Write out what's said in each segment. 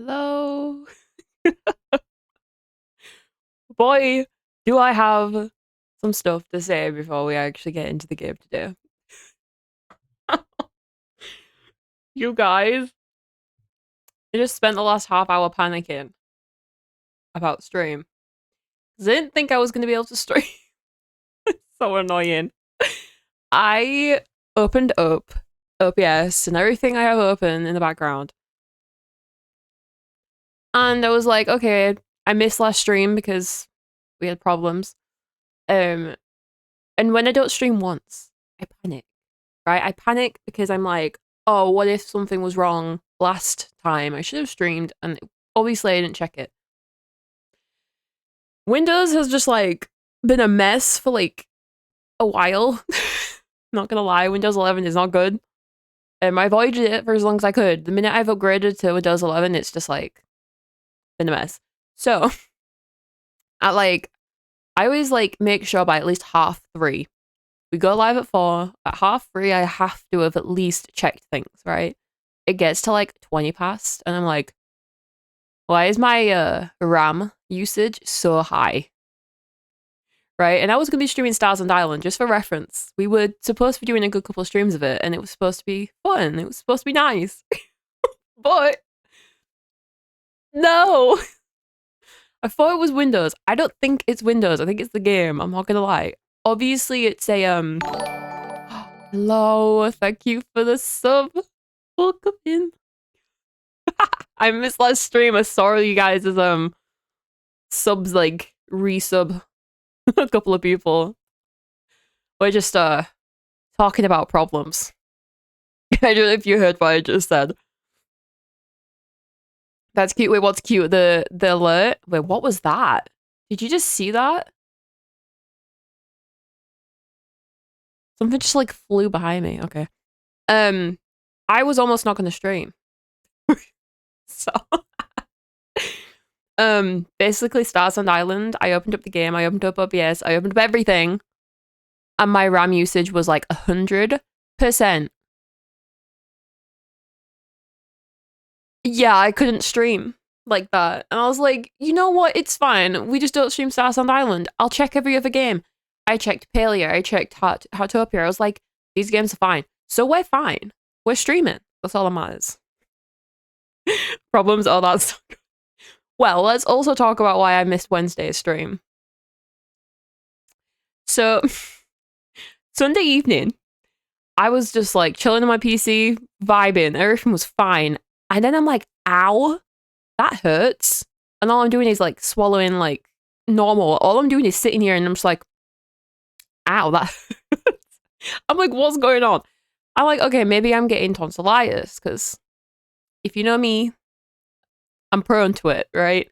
Hello. Boy, do I have some stuff to say before we actually get into the game today. You guys, I just spent the last half hour panicking about stream. 'Cause I didn't think I was going to be able to stream. It's so annoying. I opened up OBS and everything I have open in the background. And I was like, okay, I missed last stream because we had problems. And when I don't stream once, I panic. Right? I panic because I'm like, oh, what if something was wrong last time? I should have streamed, and obviously I didn't check it. Windows has just like been a mess for like a while. Not gonna lie, Windows 11 is not good. I avoided it for as long as I could. The minute I've upgraded to Windows 11, it's just like been a mess. So, I always like make sure by at least 3:30. We go live at 4. At 3:30, I have to have at least checked things, right? It gets to like 20 past, and I'm like, why is my RAM usage so high? Right? And I was going to be streaming Stars and Island, just for reference. We were supposed to be doing a good couple of streams of it, and it was supposed to be fun. It was supposed to be nice. But no! I thought it was Windows. I don't think it's Windows. I think it's the game. I'm not going to lie. Obviously, it's a, hello, thank you for the sub. Welcome in. I missed last stream. I saw you guys as subs like resub a couple of people. We're just talking about problems. I don't know if you heard what I just said. That's cute. Wait, what's cute? The alert? Wait, what was that? Did you just see that? Something just like flew behind me. Okay. I was almost not gonna stream. So basically Stars on Island, I opened up the game, I opened up OBS, I opened up everything, and my RAM usage was like 100%. Yeah, I couldn't stream like that. And I was like, you know what? It's fine. We just don't stream Stars on Island. I'll check every other game. I checked Palia, I checked Heartopia. I was like, these games are fine. So we're fine. We're streaming. That's all that matters. Problems? Oh, that's so good. Well, let's also talk about why I missed Wednesday's stream. So, Sunday evening, I was just like chilling on my PC, vibing. Everything was fine. And then I'm like, ow, that hurts. And all I'm doing is like swallowing like normal. All I'm doing is sitting here and I'm just like, ow, that hurts. I'm like, what's going on? I'm like, okay, maybe I'm getting tonsillitis because if you know me, I'm prone to it, right?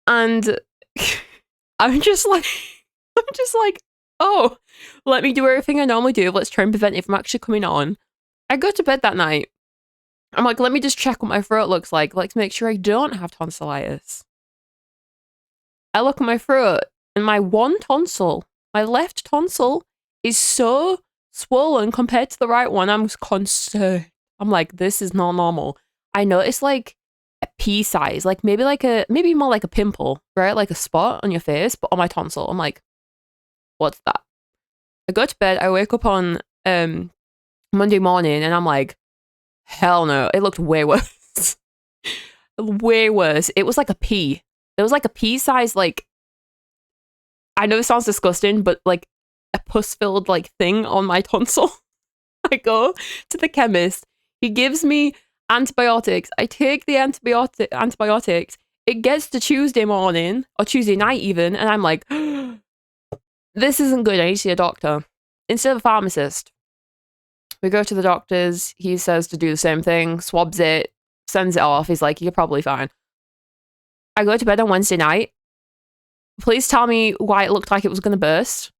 And I'm just like, oh, let me do everything I normally do. Let's try and prevent it from actually coming on. I go to bed that night. I'm like, let me just check what my throat looks like to make sure I don't have tonsillitis. I look at my throat, and my one tonsil, my left tonsil, is so swollen compared to the right one. I'm concerned. I'm like, this is not normal. I noticed like a pea size, like maybe more like a pimple, right? Like a spot on your face, but on my tonsil. I'm like, what's that? I go to bed. I wake up on Monday morning, and I'm like, hell no. It looked way worse. Way worse. It was like a pea. There was like a pea size, like, I know it sounds disgusting, but like a pus-filled like thing on my tonsil. I go to the chemist. He gives me antibiotics. I take the antibiotics. It gets to Tuesday morning or Tuesday night even, and I'm like, this isn't good. I need to see a doctor instead of a pharmacist. We go to the doctor's. He says to do the same thing, swabs it, sends it off. He's like, you're probably fine. I go to bed on Wednesday night. Please tell me why it looked like it was going to burst.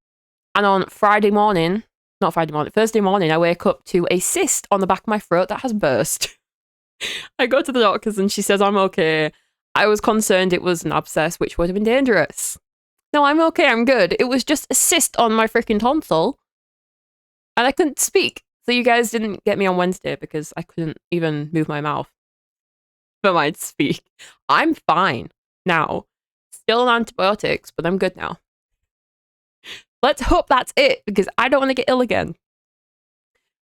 And on Thursday morning, I wake up to a cyst on the back of my throat that has burst. I go to the doctor's and she says I'm okay. I was concerned it was an abscess, which would have been dangerous. No, I'm okay, I'm good. It was just a cyst on my freaking tonsil. And I couldn't speak. So you guys didn't get me on Wednesday because I couldn't even move my mouth. for my speak. I'm fine now. Still on antibiotics, but I'm good now. Let's hope that's it, because I don't want to get ill again.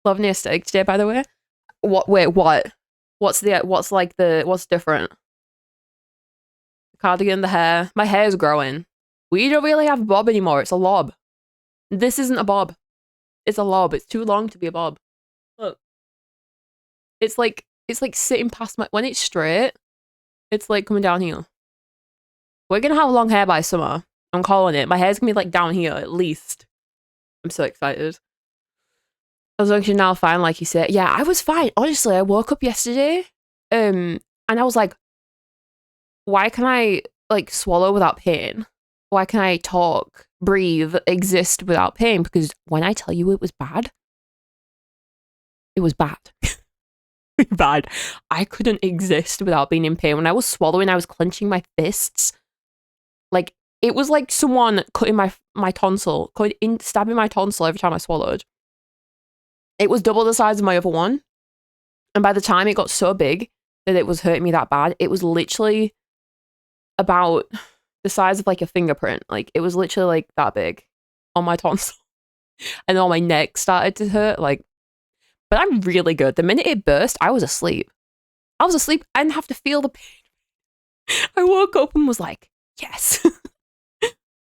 Love near steak today, by the way. What? Wait, what? What's different? The cardigan, the hair. My hair is growing. We don't really have a bob anymore. It's a lob. This isn't a bob. It's a lob. It's too long to be a bob. Look. It's like sitting past my... When it's straight, it's like coming down here. We're gonna have long hair by summer. I'm calling it. My hair's gonna be like down here at least. I'm so excited. As long as you're now fine, like you said. Yeah, I was fine. Honestly, I woke up yesterday, and I was like, why can I like swallow without pain? Why can I talk, breathe, exist without pain? Because when I tell you it was bad, it was bad. Bad. I couldn't exist without being in pain. When I was swallowing, I was clenching my fists. Like, it was like someone cutting my tonsil, stabbing my tonsil every time I swallowed. It was double the size of my other one. And by the time it got so big that it was hurting me that bad, it was literally about the size of like a fingerprint. Like, it was literally like that big on my tonsil. And then my neck started to hurt. Like, but I'm really good. The minute it burst, I was asleep. I didn't have to feel the pain. I woke up and was like, yes.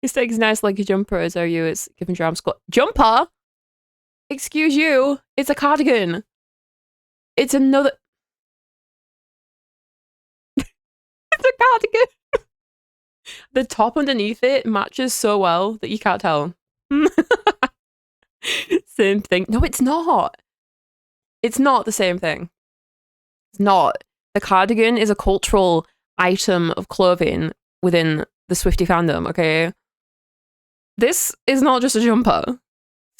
This thing's nice like a jumper, as are you. It's giving drum squat. Jumper? Excuse you. It's a cardigan. It's another... It's a cardigan. The top underneath it matches so well that you can't tell. Same thing. No, it's not. It's not the same thing. It's not. The cardigan is a cultural item of clothing within the Swiftie fandom, okay? This is not just a jumper.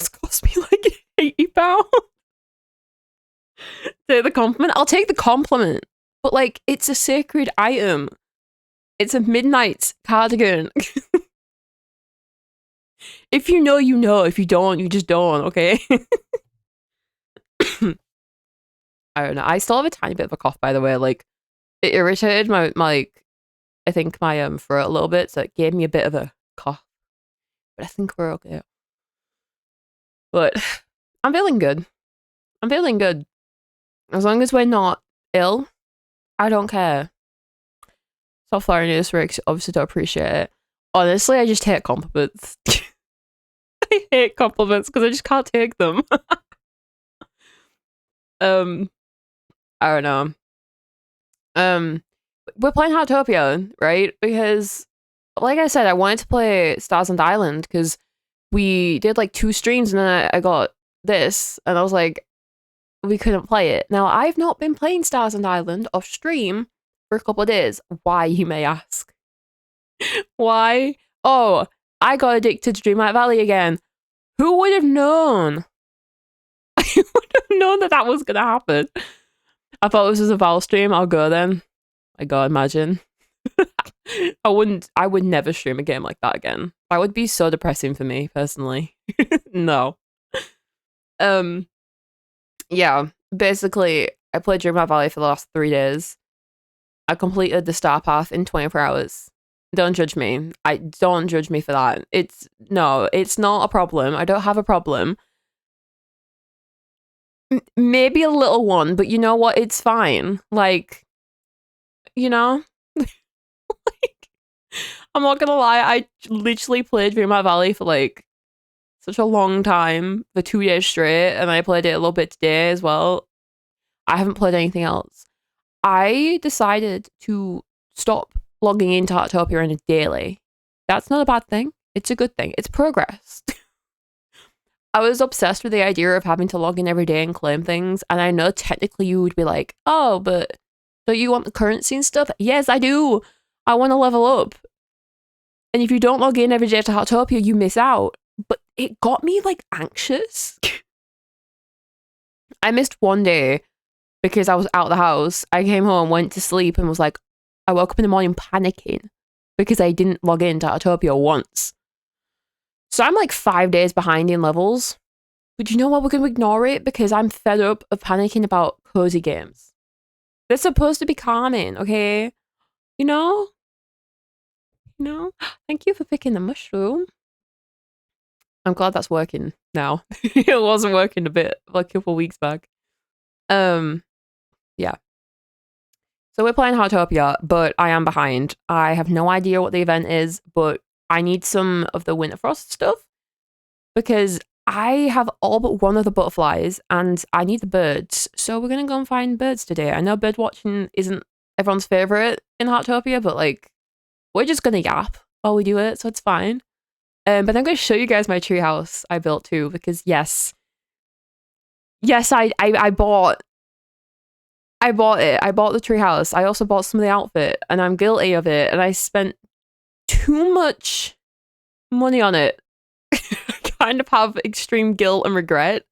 It's cost me like £80. Take the compliment? I'll take the compliment. But like, it's a sacred item. It's a midnight cardigan. If you know, you know. If you don't, you just don't, okay? I don't know. I still have a tiny bit of a cough, by the way. Like, it irritated my I think my throat a little bit, so it gave me a bit of a cough. But I think we're okay. But I'm feeling good. I'm feeling good. As long as we're not ill, I don't care. Stop flaring this, Rick. Obviously don't appreciate it. Honestly, I just hate compliments. I hate compliments because I just can't take them. I don't know. We're playing Heartopia, right? Because, like I said, I wanted to play Stars and Island because we did like 2 streams and then I got this and I was like, we couldn't play it. Now, I've not been playing Stars and Island off stream for a couple of days. Why, you may ask? Why? Oh, I got addicted to Dreamlight Valley again. Who would have known? I would have known that was going to happen. I thought this was a Val stream. I'll go then. My God, imagine. I would never stream a game like that again. That would be so depressing for me, personally. No. Yeah, basically, I played Dreamlight Valley for the last 3 days. I completed the star path in 24 hours. Don't judge me. Don't judge me for that. It's not a problem. I don't have a problem. Maybe a little one, but you know what? It's fine. Like, you know? Like, I'm not gonna lie, I literally played Dreamlight Valley for like such a long time, for 2 days straight, and I played it a little bit today as well. I haven't played anything else. I decided to stop logging into Heartopia on a daily. That's not a bad thing. It's a good thing. It's progress. I was obsessed with the idea of having to log in every day and claim things, and I know technically you would be like, oh, but don't you want the currency and stuff? Yes, I do. I want to level up. And if you don't log in every day to Heartopia, you miss out. But it got me, like, anxious. I missed one day because I was out of the house. I came home, went to sleep, and was like, I woke up in the morning panicking because I didn't log in to Heartopia once. So I'm like 5 days behind in levels. But you know what? We're going to ignore it because I'm fed up of panicking about cozy games. They're supposed to be calming, okay? You know? You know? Thank you for picking the mushroom. I'm glad that's working now. It wasn't working a bit like a couple weeks back. Yeah. So we're playing Heartopia, but I am behind. I have no idea what the event is, but I need some of the Winterfrost stuff because I have all but one of the butterflies and I need the birds. So we're going to go and find birds today. I know bird watching isn't everyone's favorite in Heartopia, but like we're just going to yap while we do it, so it's fine. But I'm going to show you guys my treehouse I built too because yes, I bought it. I bought the treehouse. I also bought some of the outfit, and I'm guilty of it. And I spent too much money on it. I kind of have extreme guilt and regret.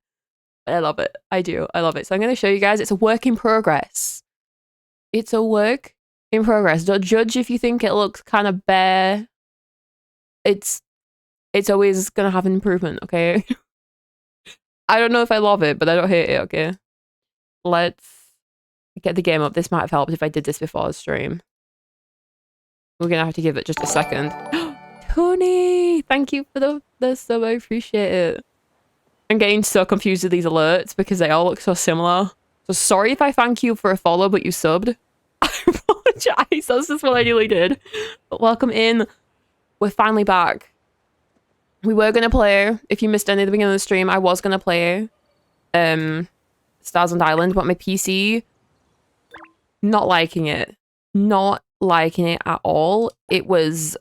But I love it. I do. I love it. So I'm going to show you guys. It's a work in progress. It's a work in progress. Don't judge if you think it looks kind of bare. It's always going to have an improvement, okay? I don't know if I love it, but I don't hate it, okay? Let's get the game up. This might have helped if I did this before the stream. We're gonna have to give it just a second. Tony! Thank you for the sub, I appreciate it. I'm getting so confused with these alerts because they all look so similar. So sorry if I thank you for a follow, but you subbed. I apologize, that's just what I nearly did. But welcome in. We're finally back. We were gonna play, if you missed any at the beginning of the stream, I was gonna play Stars on Island, but my PC not liking it. Not liking it at all. It was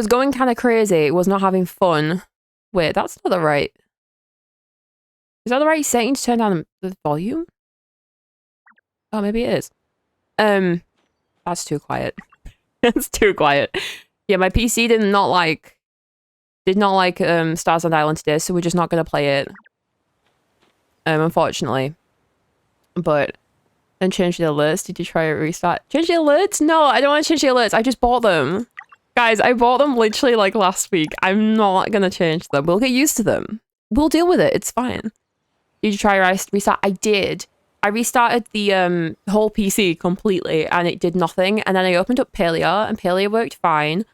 going kind of crazy. It was not having fun. Wait, that's not the right. Is that the right setting to turn down the volume? Oh, maybe it is. That's too quiet. It's too quiet. Yeah, my PC did not like Stars on Island today, so we're just not gonna play it. Unfortunately. But and change the alerts. Did you try a restart? Change the alerts? No, I don't want to change the alerts. I just bought them. Guys, I bought them literally like last week. I'm not gonna change them. We'll get used to them. We'll deal with it. It's fine. Did you try a restart? I did. I restarted the whole PC completely and it did nothing. And then I opened up Palea and Palea worked fine.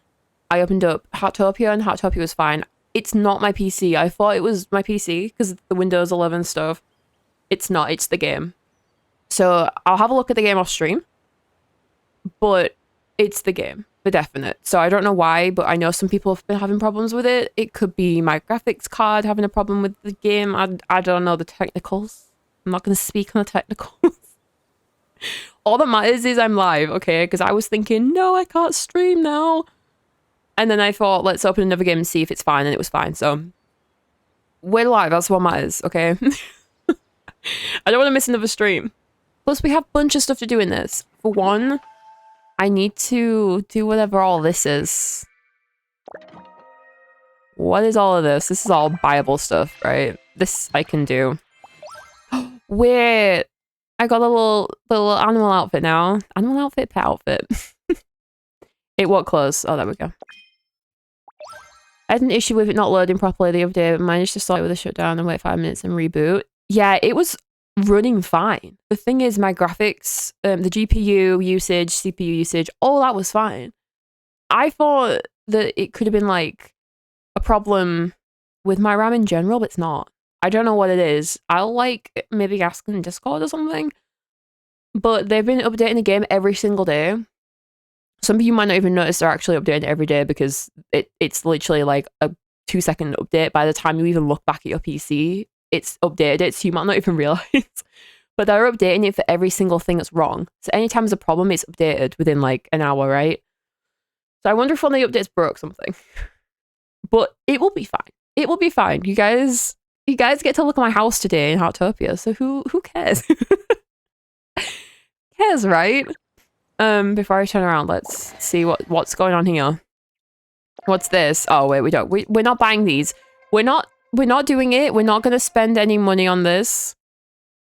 I opened up Heartopia and Heartopia was fine. It's not my PC. I thought it was my PC because of the Windows 11 stuff. It's not. It's the game. So I'll have a look at the game off stream, but it's the game for definite. So I don't know why, but I know some people have been having problems with it. It could be my graphics card having a problem with the game. I don't know the technicals. I'm not going to speak on the technicals. All that matters is I'm live, okay? Because I was thinking, no, I can't stream now. And then I thought, let's open another game and see if it's fine, and it was fine. So we're live. That's what matters, okay? I don't want to miss another stream. Plus, we have a bunch of stuff to do in this. For one, I need to do whatever all this is. What is all of this? This is all buyable stuff, right? This I can do. Wait, I got a little animal outfit now. Animal outfit, pet outfit. It won't close. Oh, there we go. I had an issue with it not loading properly the other day, but managed to start with a shutdown and wait 5 minutes and reboot. Yeah, it was running fine. The thing is, my graphics, the GPU usage, CPU usage, all that was fine. I thought that it could have been like a problem with my RAM in general, but it's not. I don't know what it is. I'll like maybe ask in Discord or something. But they've been updating the game every single day. Some of you might not even notice they're actually updating it every day because it's literally like a 2-second update. By the time you even look back at your PC, it's updated it, so you might not even realize. But they're updating it for every single thing that's wrong. So anytime there's a problem, it's updated within like an hour, right? So I wonder if one of the updates broke something. But it will be fine. It will be fine. You guys get to look at my house today in Heartopia, so who cares? Cares, right? Before I turn around, let's see what's going on here. What's this? Oh wait, we're not buying these. We're not doing it. We're not gonna spend any money on this.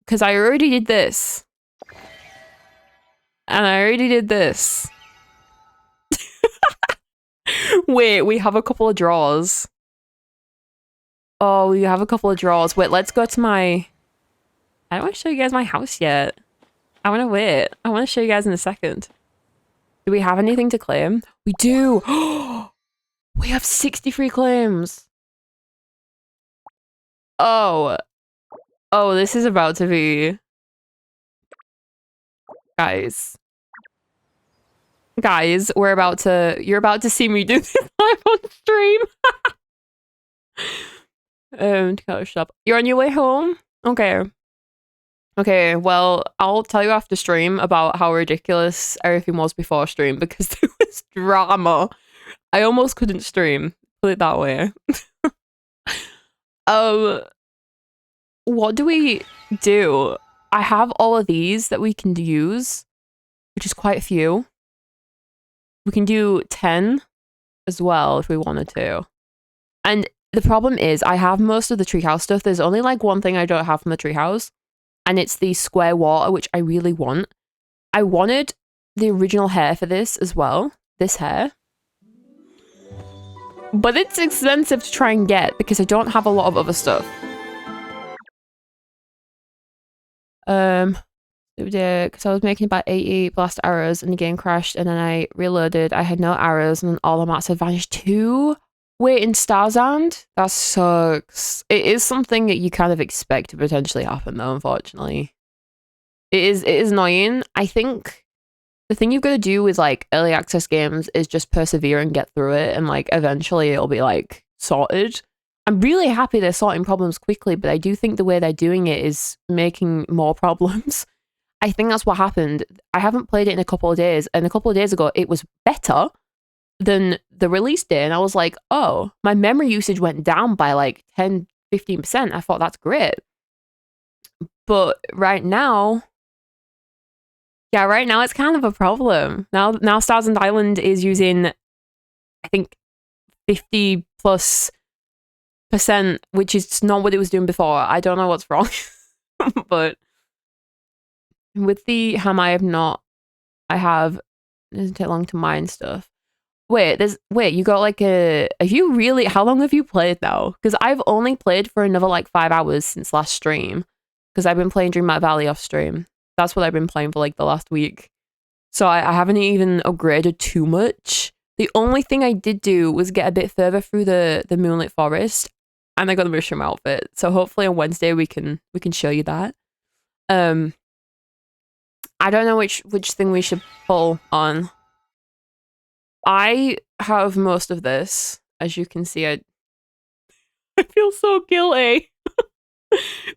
Because I already did this. And I already did this. Wait, we have a couple of drawers. Oh, we have a couple of drawers. Wait, let's go to my... I don't want to show you guys my house yet. I want to wait. I want to show you guys in a second. Do we have anything to claim? We do. We have 63 claims. Oh. Oh, this is about to be... Guys. Guys, you're about to see me do this live on stream. Shut up. You're on your way home? Okay. Okay, well, I'll tell you after stream about how ridiculous everything was before stream because there was drama. I almost couldn't stream, put it that way. What do we do? I have all of these that we can use, which is quite a few. We can do 10 as well if we wanted to. And the problem is I have most of the treehouse stuff. There's only like one thing I don't have from the treehouse, and it's the square water, which I really want. I wanted the original hair for this as well, this hair. But it's expensive to try and get because I don't have a lot of other stuff. Because I was making about 80 blast arrows and the game crashed and then I reloaded. I had no arrows and then all the mats had vanished too. Wait, in Starzand? That sucks. It is something that you kind of expect to potentially happen though, unfortunately. It is annoying. I think the thing you've got to do with like early access games is just persevere and get through it and like eventually it'll be like sorted. I'm really happy they're sorting problems quickly, but I do think the way they're doing it is making more problems. I think that's what happened. I haven't played it in a couple of days, and a couple of days ago it was better than the release day, and I was like, oh, my memory usage went down by like 10-15%. I thought that's great. But right now, yeah, right now it's kind of a problem. Now Stars and Island is using, I think, 50+%, which is not what it was doing before. I don't know what's wrong. But with the ham it doesn't take long to mine stuff. Wait, you got like how long have you played now? Because I've only played for another like 5 hours since last stream. Because I've been playing Dreamlight Valley off stream. That's what I've been playing for like the last week. So I haven't even upgraded too much. The only thing I did do was get a bit further through the Moonlit Forest. And I got a mushroom outfit. So hopefully on Wednesday we can show you that. I don't know which thing we should pull on. I have most of this. As you can see, I feel so guilty.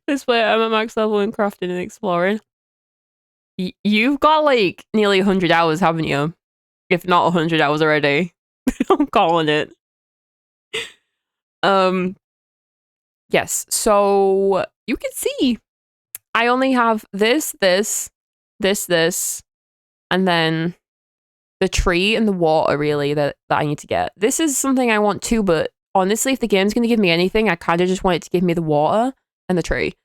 This way I'm at max level in crafting and exploring. You've got like nearly 100 hours, haven't you? If not 100 hours already. I'm calling it. Yes, so you can see I only have this, and then the tree and the water really that I need to get. This is something I want too, but honestly, if the game's going to give me anything, I kind of just want it to give me the water and the tree.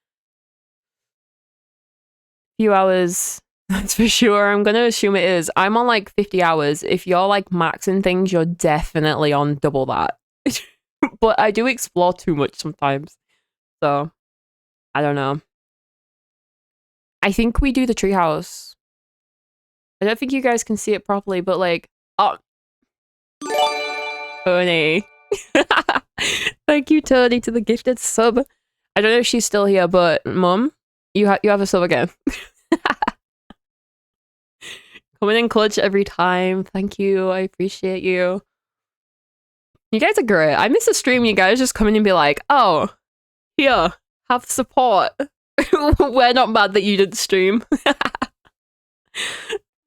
Few hours, that's for sure. I'm going to assume it is. I'm on like 50 hours. If you're like maxing things, you're definitely on double that. But I do explore too much sometimes. So, I don't know. I think we do the treehouse. I don't think you guys can see it properly, but like, oh. Tony. Thank you, Tony, to the gifted sub. I don't know if she's still here, but Mum, you have a sub again. Coming in clutch every time. Thank you. I appreciate you. You guys are great. I miss a stream. You guys just come in and be like, oh, here, have support. We're not mad that you did stream.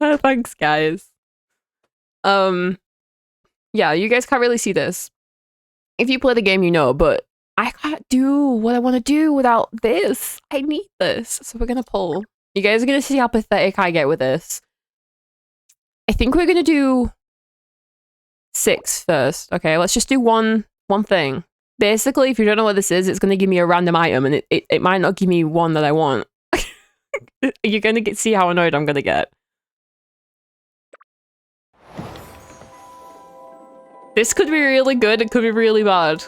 Thanks, guys. Yeah, you guys can't really see this. If you play the game, you know, but I can't do what I want to do without this. I need this. So we're gonna pull. You guys are gonna see how pathetic I get with this. I think we're gonna do 6 first. Okay, let's just do one thing. Basically, if you don't know what this is, it's gonna give me a random item, and it might not give me one that I want. You're gonna see how annoyed I'm gonna get. This could be really good, it could be really bad.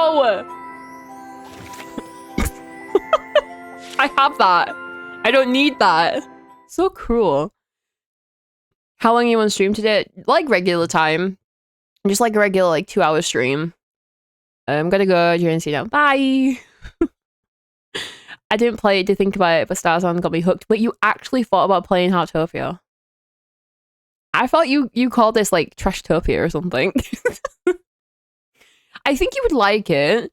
No! I have that. I don't need that. So cruel. How long are you on stream today? Like regular time. Just like a regular, like 2-hour stream. I'm gonna go during see now. Bye! I didn't play it to think about it, but Starzone got me hooked. But you actually thought about playing Heartopia. I thought you called this like Trashtopia or something. I think you would like it.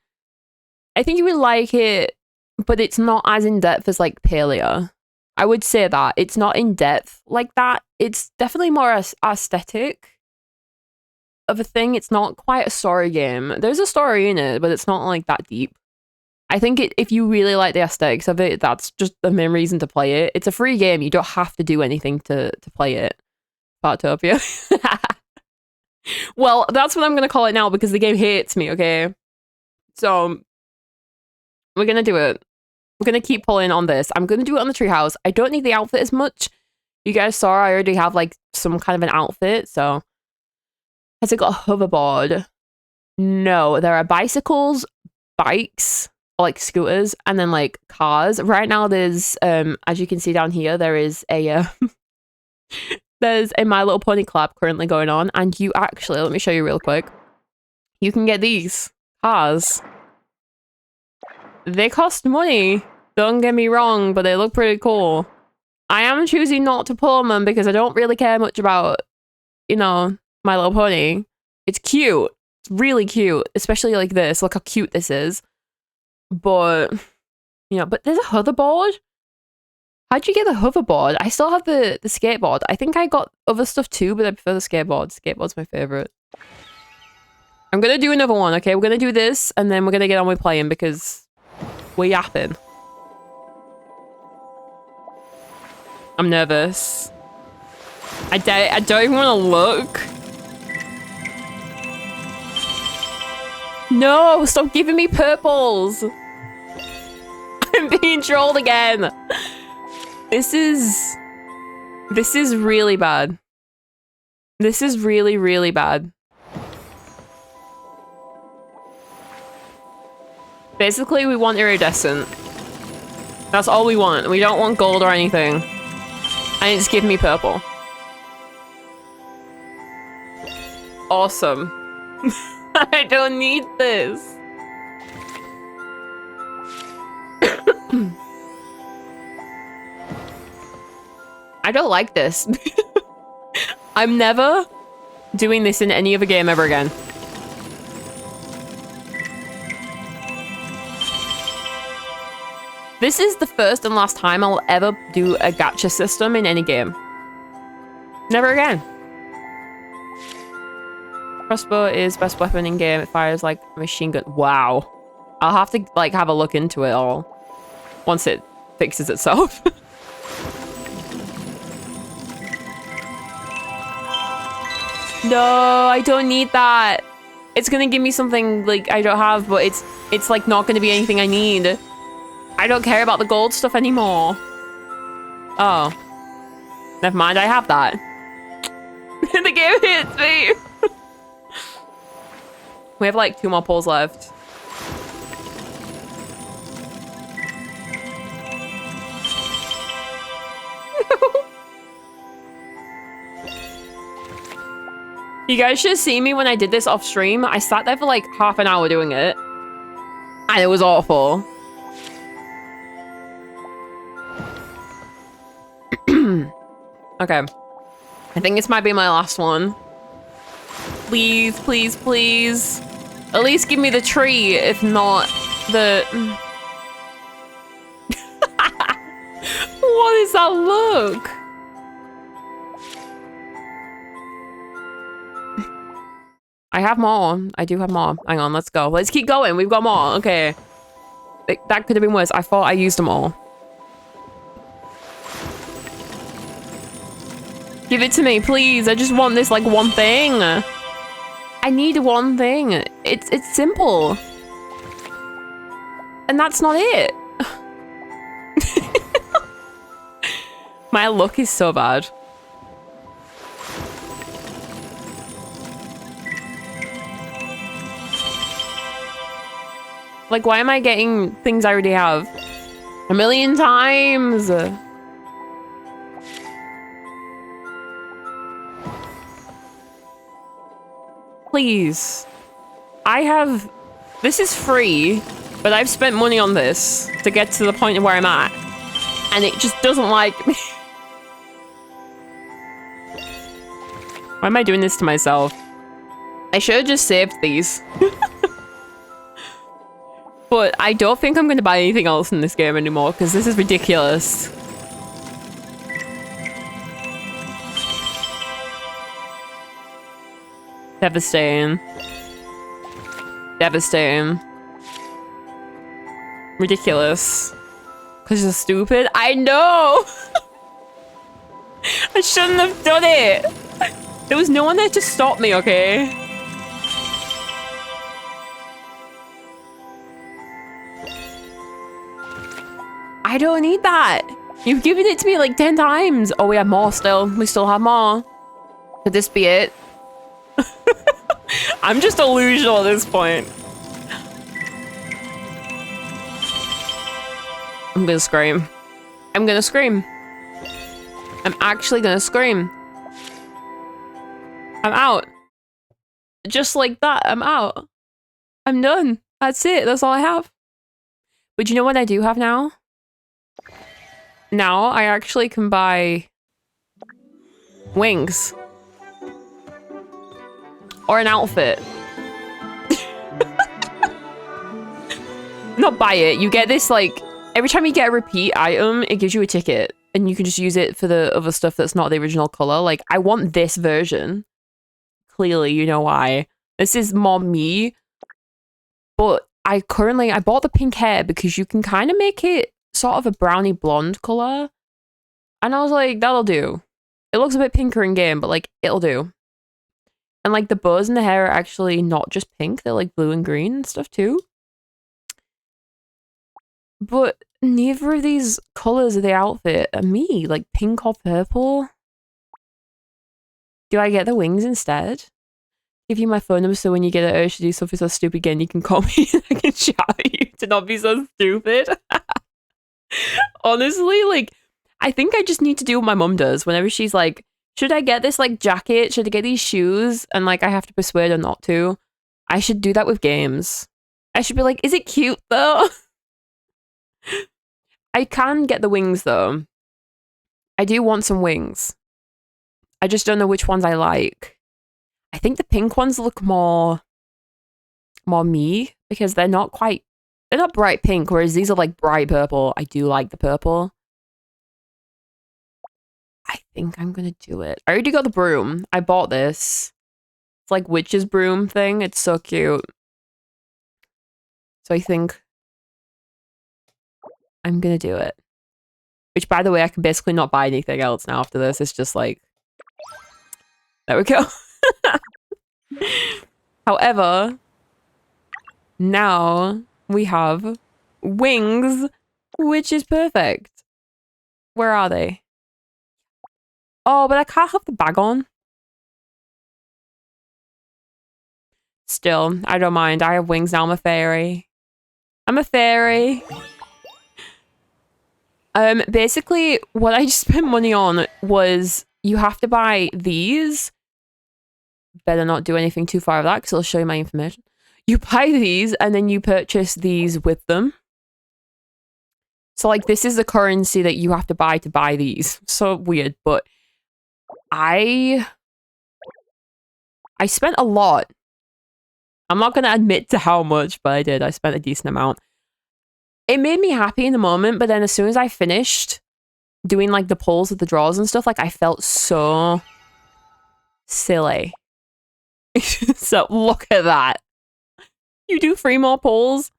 I think you would like it, but it's not as in-depth as like Palea. I would say that. It's not in-depth like that. It's definitely more aesthetic of a thing. It's not quite a story game. There's a story in it, but it's not like that deep. I think if you really like the aesthetics of it, that's just the main reason to play it. It's a free game. You don't have to do anything to play it. Heartopia. Well, that's what I'm going to call it now because the game hates me, okay? So, we're going to do it. We're going to keep pulling on this. I'm going to do it on the treehouse. I don't need the outfit as much. You guys saw I already have like some kind of an outfit, so. Has it got a hoverboard? No, there are bicycles, bikes, or like scooters, and then like cars. Right now there's, as you can see down here, there is a, there's a My Little Pony collab currently going on, and you actually, let me show you real quick. You can get these cars. They cost money, don't get me wrong, but they look pretty cool. I am choosing not to pull them because I don't really care much about, you know, My Little Pony. It's cute. It's really cute, especially like this. Look how cute this is. But, you know, but there's a hoverboard. How'd you get the hoverboard? I still have the skateboard. I think I got other stuff too, but I prefer the skateboard. Skateboard's my favorite. I'm gonna do another one, okay? We're gonna do this, and then we're gonna get on with playing because we're yapping. I'm nervous. I don't even want to look. No, stop giving me purples. I'm being trolled again. This is really bad. This is really, really bad. Basically, we want iridescent. That's all we want. We don't want gold or anything. And it's giving me purple. Awesome. I don't need this. I don't like this. I'm never doing this in any other game ever again. This is the first and last time I'll ever do a gacha system in any game. Never again. Frostspore is best weapon in game. It fires like a machine gun. Wow. I'll have to like have a look into it all once it fixes itself. No, I don't need that. It's gonna give me something like I don't have, but it's like not gonna be anything I need. I don't care about the gold stuff anymore. Oh. Never mind, I have that. The game hits me. We have like 2 more pulls left. You guys should see me when I did this off stream. I sat there for like half an hour doing it. And it was awful. Okay. I think this might be my last one. Please, please, please. At least give me the tree, if not the... What is that look? I have more. I do have more. Hang on, let's go. Let's keep going. We've got more. Okay. That could have been worse. I thought I used them all. Give it to me, please. I just want this, like, one thing. I need one thing. It's simple. And that's not it. My luck is so bad. Like, why am I getting things I already have? A million times! Please. I have... This is free, but I've spent money on this to get to the point of where I'm at. And it just doesn't like me. Why am I doing this to myself? I should have just saved these. But I don't think I'm going to buy anything else in this game anymore, because this is ridiculous. Devastating. Devastating. Ridiculous. Because you're stupid? I know! I shouldn't have done it! There was no one there to stop me, okay? I don't need that! You've given it to me like 10 times! Oh, we have more still. We still have more. Could this be it? I'm just delusional at this point. I'm gonna scream. I'm gonna scream. I'm actually gonna scream. I'm out. Just like that, I'm out. I'm done. That's it. That's all I have. But you know what I do have now? Now I actually can buy wings. Or an outfit. Not buy it. You get this, like, every time you get a repeat item, it gives you a ticket. And you can just use it for the other stuff that's not the original color. Like, I want this version. Clearly, you know why. This is more me. But I bought the pink hair because you can kind of make it sort of a brownie blonde color. And I was like, that'll do. It looks a bit pinker in game, but, like, it'll do. And, like, the bows in the hair are actually not just pink. They're, like, blue and green and stuff, too. But neither of these colors of the outfit are me. Like, pink or purple. Do I get the wings instead? Give you my phone number so when you get an urge to do something so stupid again, you can call me and I can shout at you to not be so stupid. Honestly, like, I think I just need to do what my mum does whenever she's like, should I get this, like, jacket? Should I get these shoes? And, like, I have to persuade her not to. I should do that with games. I should be like, is it cute, though? I can get the wings, though. I do want some wings. I just don't know which ones I like. I think the pink ones look more me, because they're not bright pink, whereas these are, like, bright purple. I do like the purple. I think I'm gonna do it. I already got the broom. I bought this. It's like witch's broom thing. It's so cute. So I think I'm gonna do it. Which, by the way, I can basically not buy anything else now after this. It's just like... There we go. However, now we have wings, which is perfect. Where are they? Oh, but I can't have the bag on. Still, I don't mind. I have wings now. I'm a fairy. I'm a fairy. Basically, what I just spent money on was you have to buy these. Better not do anything too far of that because it'll show you my information. You buy these and then you purchase these with them. So, like, this is the currency that you have to buy these. So weird, but I spent a lot. I'm not going to admit to how much, but I did. I spent a decent amount. It made me happy in the moment, but then as soon as I finished doing, like, the pulls with the draws and stuff, like, I felt so silly. So, look at that. You do 3 more pulls,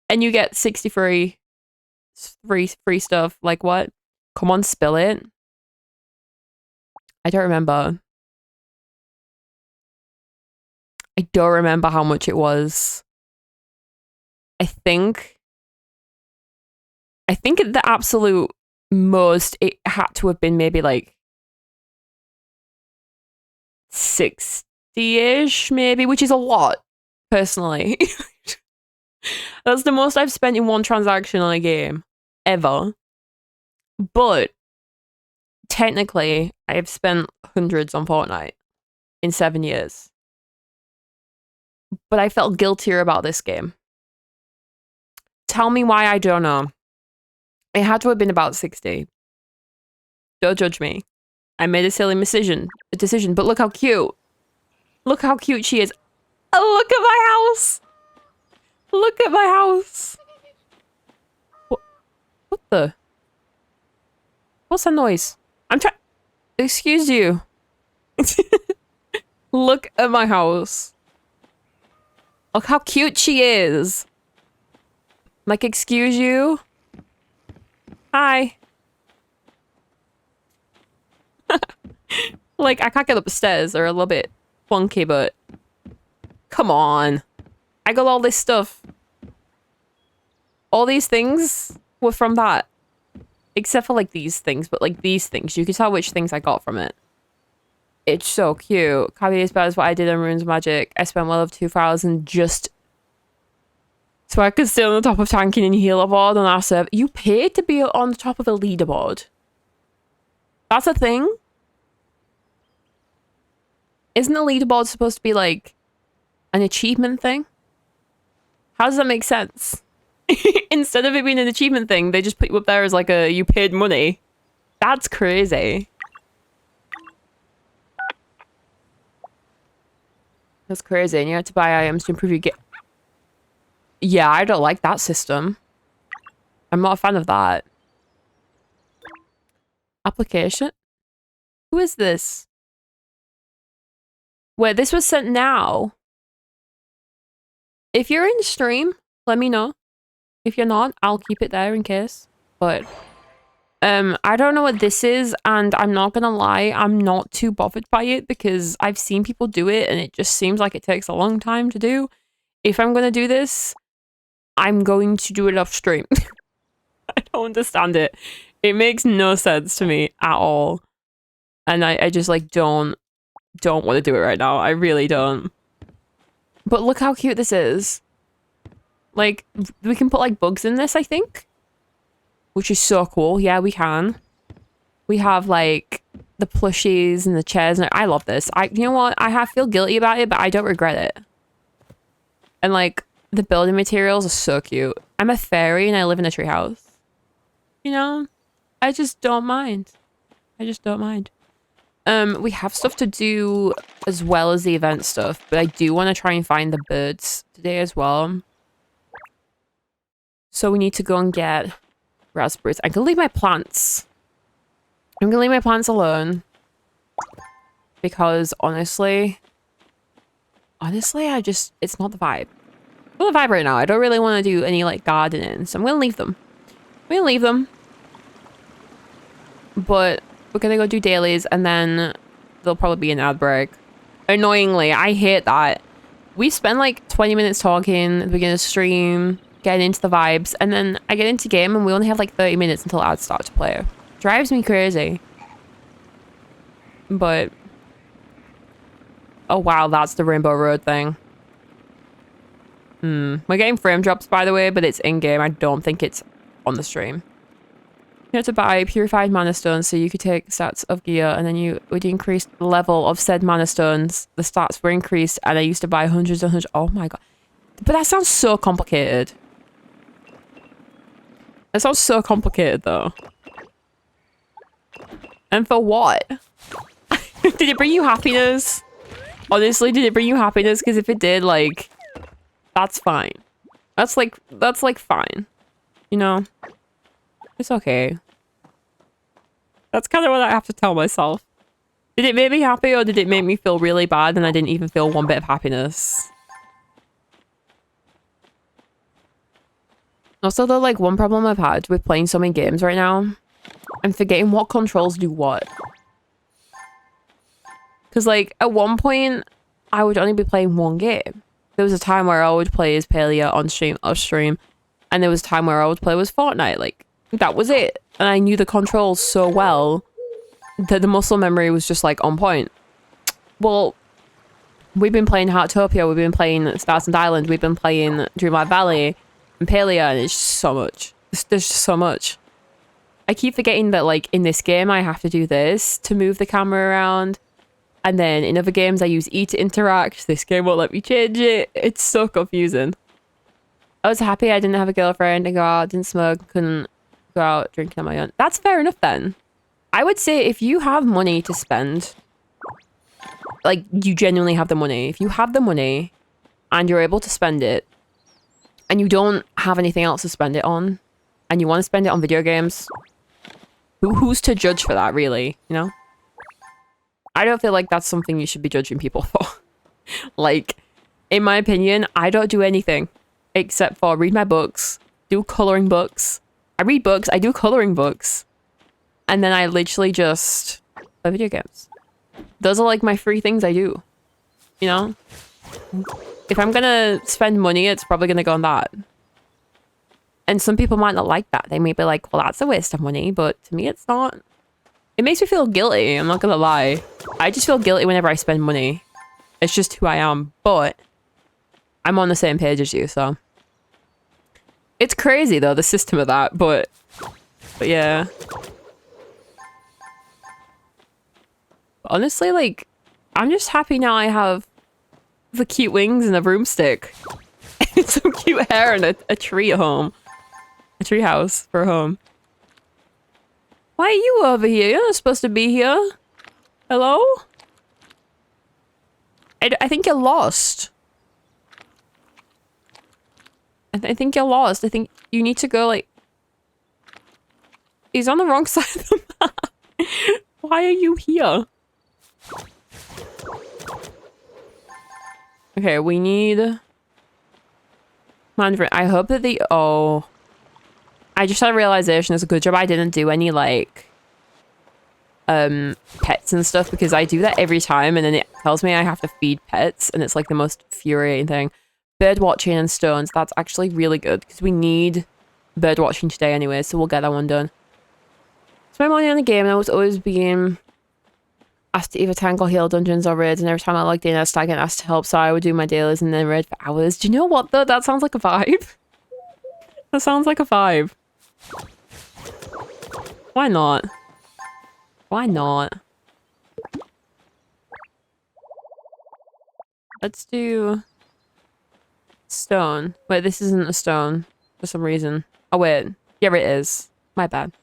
and you get 60 free stuff. Like, what? Come on, spill it. I don't remember. I don't remember how much it was. I think at the absolute most, it had to have been maybe like 60-ish, maybe, which is a lot, personally. That's the most I've spent in one transaction on a game ever. But technically, I have spent hundreds on Fortnite in 7 years. But I felt guiltier about this game. Tell me why, I don't know. It had to have been about 60. Don't judge me. I made a silly decision, but look how cute. Look how cute she is. Oh, look at my house. Look at my house. What the? What's that noise? I'm trying. Excuse you. Look at my house. Look how cute she is. Like, excuse you? Hi. Like, I can't get up the stairs. They're a little bit funky, but... Come on. I got all this stuff. All these things were from that. Except for, like, these things. But, like, these things. You can tell which things I got from it. It's so cute. Can't be as bad as what I did on Runes Magic. I spent well over 2,000 just... so I could stay on the top of tanking and healer board on our server. You paid to be on the top of a leaderboard. That's a thing? Isn't a leaderboard supposed to be, like, an achievement thing? How does that make sense? Instead of it being an achievement thing, they just put you up there as, like, a you paid money. That's crazy. That's crazy. And you have to buy items to improve your game. Yeah, I don't like that system. I'm not a fan of that. Application? Who is this? Wait, this was sent now. If you're in stream, let me know. If you're not, I'll keep it there in case. But, I don't know what this is, and I'm not gonna lie, I'm not too bothered by it because I've seen people do it, and it just seems like it takes a long time to do. If I'm gonna do this, I'm going to do it off stream. I don't understand it. It makes no sense to me at all. And I just, like, don't want to do it right now. I really don't. But look how cute this is. Like, we can put, like, bugs in this, I think. Which is so cool. Yeah, we can. We have, like, the plushies and the chairs. And I love this. You know what? I feel guilty about it, but I don't regret it. And, like, the building materials are so cute. I'm a fairy and I live in a treehouse. You know? I just don't mind. I just don't mind. We have stuff to do as well as the event stuff, but I do want to try and find the birds today as well. So we need to go and get raspberries. I'm gonna leave my plants. I'm gonna leave my plants alone. Because honestly, it's not the vibe. It's not the vibe right now. I don't really want to do any, like, gardening, so I'm gonna leave them. I'm gonna leave them. But we're gonna go do dailies, and then there'll probably be an ad break. Annoyingly, I hate that. We spend, like, 20 minutes talking at the beginning of the stream, getting into the vibes, and then I get into game, and we only have, like, 30 minutes until ads start to play. Drives me crazy. But... oh, wow, that's the Rainbow Road thing. We're getting frame drops, by the way, but it's in-game. I don't think it's on the stream. You have to buy purified mana stones so you could take stats of gear, and then you would increase the level of said mana stones. The stats were increased, and I used to buy hundreds and hundreds. Oh my god. But that sounds so complicated. That sounds so complicated, though. And for what? Did it bring you happiness? Honestly, did it bring you happiness? Because if it did, like, that's fine. That's like fine. You know? It's okay. That's kind of what I have to tell myself. Did it make me happy, or did it make me feel really bad and I didn't even feel one bit of happiness? Also, though, like, one problem I've had with playing so many games right now, I'm forgetting what controls do what. Because, like, at one point, I would only be playing one game. There was a time where I would play as Palia on stream, off stream, and there was a time where I would play with Fortnite. Like, that was it. And I knew the controls so well that the muscle memory was just, like, on point. Well, We've been playing Heartopia, we've been playing Stars and Island, we've been playing Dreamlight Valley and Palia, and it's just so much. There's just so much. I keep forgetting that, like, in this game, I have to do this to move the camera around. And then in other games, I use E to interact. This game won't let me change it. It's so confusing. I was happy I didn't have a girlfriend and go out, didn't smoke, couldn't go out drinking on my own. That's fair enough then. I would say if you have money to spend, like, you genuinely have the money. If you have the money and you're able to spend it and you don't have anything else to spend it on and you want to spend it on video games, who's to judge for that, really, you know? I don't feel like that's something you should be judging people for. Like, in my opinion, I don't do anything except for read my books, do coloring books. I read books, I do coloring books. And then I literally just play video games. Those are like my free things I do. You know? If I'm gonna spend money, it's probably gonna go on that. And some people might not like that. They may be like, well, that's a waste of money. But to me, it's not. It makes me feel guilty. I'm not gonna lie. I just feel guilty whenever I spend money. It's just who I am. But I'm on the same page as you, so. It's crazy, though, the system of that. But yeah. Honestly, like, I'm just happy now I have the cute wings and a broomstick. And some cute hair and a tree at home. A tree house for a home. Why are you over here? You're not supposed to be here. Hello? I think you're lost. I think you're lost. I think you need to go, like... He's on the wrong side of the map. Why are you here? Okay, we need... Mandarin. I hope that the... Oh... I just had a realization it's a good job I didn't do any, like... pets and stuff, because I do that every time and then it tells me I have to feed pets and it's like the most infuriating thing. Bird watching and stones, that's actually really good because we need bird watching today anyway, so we'll get that one done. Spend money on the game and I was always being asked to either tank or heal dungeons or raids, and every time I logged in I was getting asked to help, so I would do my dailies and then raid for hours. Do you know what though? That sounds like a vibe. That sounds like a vibe. Why not? Why not? Let's do stone. Wait, this isn't a stone for some reason. Oh wait, yeah it is. My bad.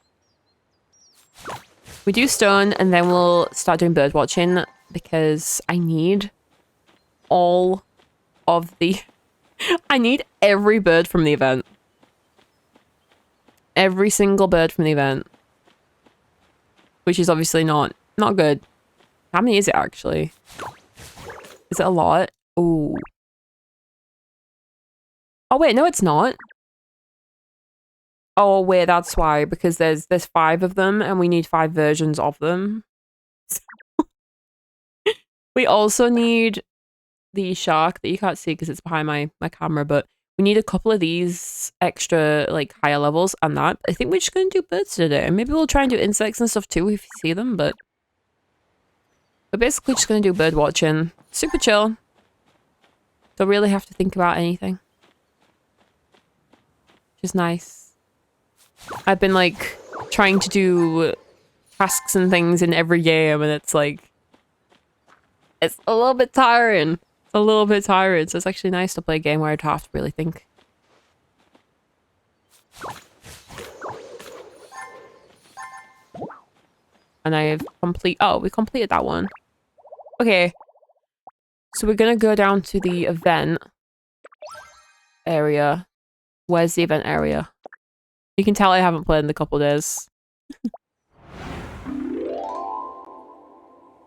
We do stone and then we'll start doing bird watching because I need all of the... I need every bird from the event. Every single bird from the event. Which is obviously not good. How many is it actually? Is it a lot? Ooh. Oh wait, no it's not. Oh wait, that's why, because there's 5 of them and we need 5 versions of them. We also need the shark that you can't see because it's behind my camera, but we need a couple of these extra, like, higher levels and that. I think we're just gonna do birds today. Maybe we'll try and do insects and stuff too if you see them, but... We're basically just gonna do bird watching. Super chill. Don't really have to think about anything. Which is nice. I've been, like, trying to do tasks and things in every game, and it's, like... It's a little bit tiring. A little bit tired, so it's actually nice to play a game where I don't have to really think. And I've we completed that one. Okay. So we're gonna go down to the event area. Where's the event area? You can tell I haven't played in a couple days.